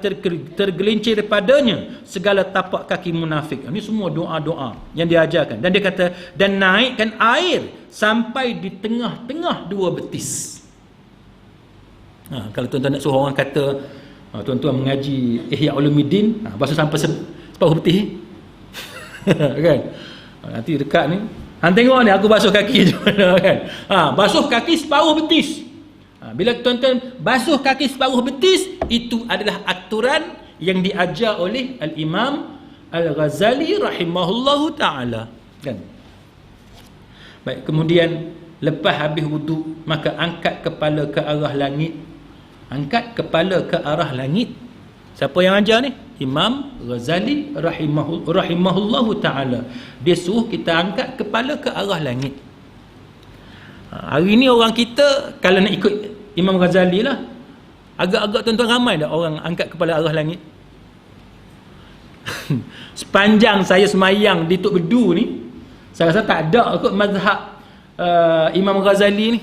tergelincir padanya segala tapak kaki munafik. Ini semua doa-doa yang diajarkan. Dan dia kata, dan naikkan air sampai di tengah-tengah dua betis. Kalau tuan-tuan nak suruh orang kata, tuan-tuan mengaji Ihya Ulumuddin, basuh sampai separuh betis kan? Nanti dekat ni, hang tengok ni aku basuh kaki je kan. Basuh kaki separuh betis. Bila tuan-tuan basuh kaki separuh betis, itu adalah aturan yang diajar oleh Al-Imam Al-Ghazali rahimahullahu ta'ala kan. Baik, kemudian lepas habis wuduk, maka angkat kepala ke arah langit. Angkat kepala ke arah langit. Siapa yang ajar ni? Imam Ghazali rahimahullahu ta'ala. Dia suruh kita angkat kepala ke arah langit. Hari ni orang kita kalau nak ikut Imam Ghazali lah, agak-agak tuan-tuan ramai dah orang angkat kepala arah langit. Sepanjang saya semayang di Tok Bedu ni, saya rasa tak ada kot mazhab Imam Ghazali ni.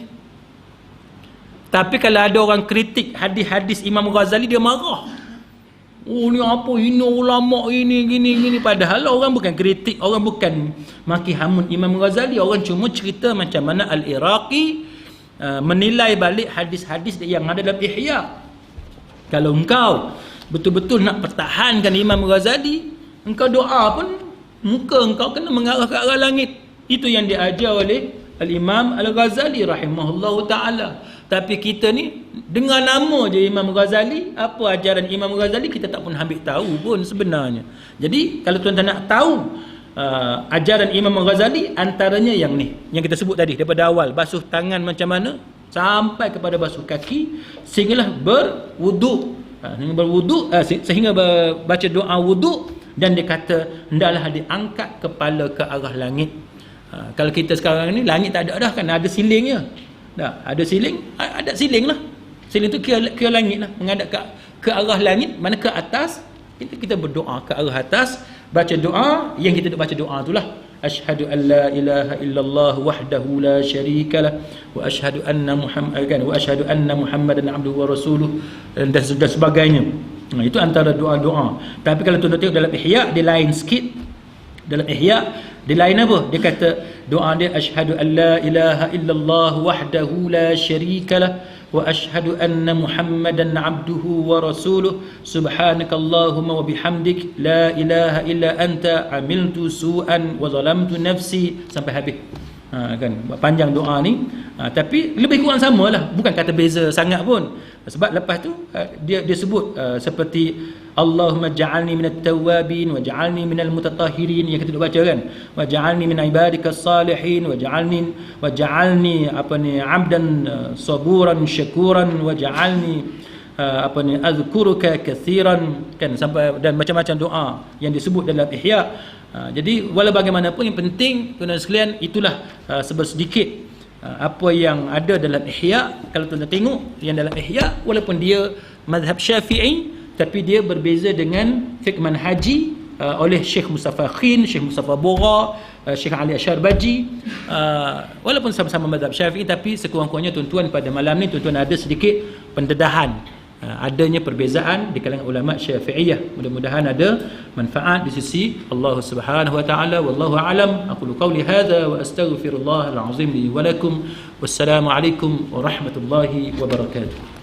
Tapi kalau ada orang kritik hadis-hadis Imam Ghazali, dia marah. Oh, ni apa, hina ulama ini gini. Padahal orang bukan kritik, orang bukan maki hamun Imam Ghazali. Orang cuma cerita macam mana Al-Iraqi menilai balik hadis-hadis yang ada dalam Ihya. Kalau engkau betul-betul nak pertahankan Imam Ghazali, engkau doa pun muka engkau kena mengarah ke arah langit. Itu yang diajar oleh Al-Imam Al-Ghazali rahimahullahu ta'ala. Tapi kita ni dengar nama je Imam Ghazali, apa ajaran Imam Ghazali kita tak pun ambil tahu pun sebenarnya. Jadi kalau tuan-tuan nak tahu ajaran Imam Ghazali, antaranya yang ni yang kita sebut tadi, daripada awal basuh tangan macam mana sampai kepada basuh kaki, sehinggalah berwuduk, sehingga baca doa wuduk. Dan dia kata hendaklah diangkat kepala ke arah langit. Kalau kita sekarang ni langit tak ada dah kan, ada silingnya. Ada siling lah. Siling tu kira langit lah, menghadap ke arah langit, mana ke atas. Kita berdoa ke arah atas, baca doa yang kita baca doa itulah, asyhadu an la ilaha illallah wahdahu la syarikalah wa asyhadu anna Muhammadan abduhu wa rasuluh dan sebagainya. Itu antara doa-doa. Tapi kalau tuan-tuan tengok dalam Ihya, dia lain sikit. Dalam Ihya dia lain apa? Dia kata doa dia, asyhadu an la ilaha illallah wahdahu la syarikalah wa asyhadu anna Muhammadan abduhu wa rasuluh subhanakallahumma wa bihamdik la ilaha illa anta amiltu su'an wa zalamtu nafsi, sampai habis. Kan panjang doa ni, tapi lebih kurang samalah, bukan kata beza sangat pun. Sebab lepas tu dia sebut seperti Allahumma ja'alni minat tawabin wa ja'alni minal mutatahhirin, yang kita duk baca kan, wa ja'alni min ibadikas salihin wa ja'alni abdan saburan syakuran wa ja'alni azkuruka katsiran, kan, sampai dan macam-macam doa yang disebut dalam Ihya. Jadi walau bagaimanapun, yang penting tuan-tuan sekalian, itulah sedikit apa yang ada dalam Ihya. Kalau tuan-tuan tengok yang dalam Ihya, walaupun dia mazhab Syafi'i, tapi dia berbeza dengan fiqh manhaji oleh Syekh Mustafa Khin, Syekh Mustafa Bora, Syekh Ali Asyarbaji. Walaupun sama-sama mazhab Syafi'i, tapi sekurang-kurangnya tuan-tuan pada malam ni tuan-tuan ada sedikit pendedahan adanya perbezaan di kalangan ulama Syafi'iyah. Mudah-mudahan ada manfaat di sisi Allah Subhanahu wa taala. Wallahu a'lam. Aqulu qawli hadza wa astaghfirullah al-azim li wa lakum. Wassalamu alaikum warahmatullahi wabarakatuh.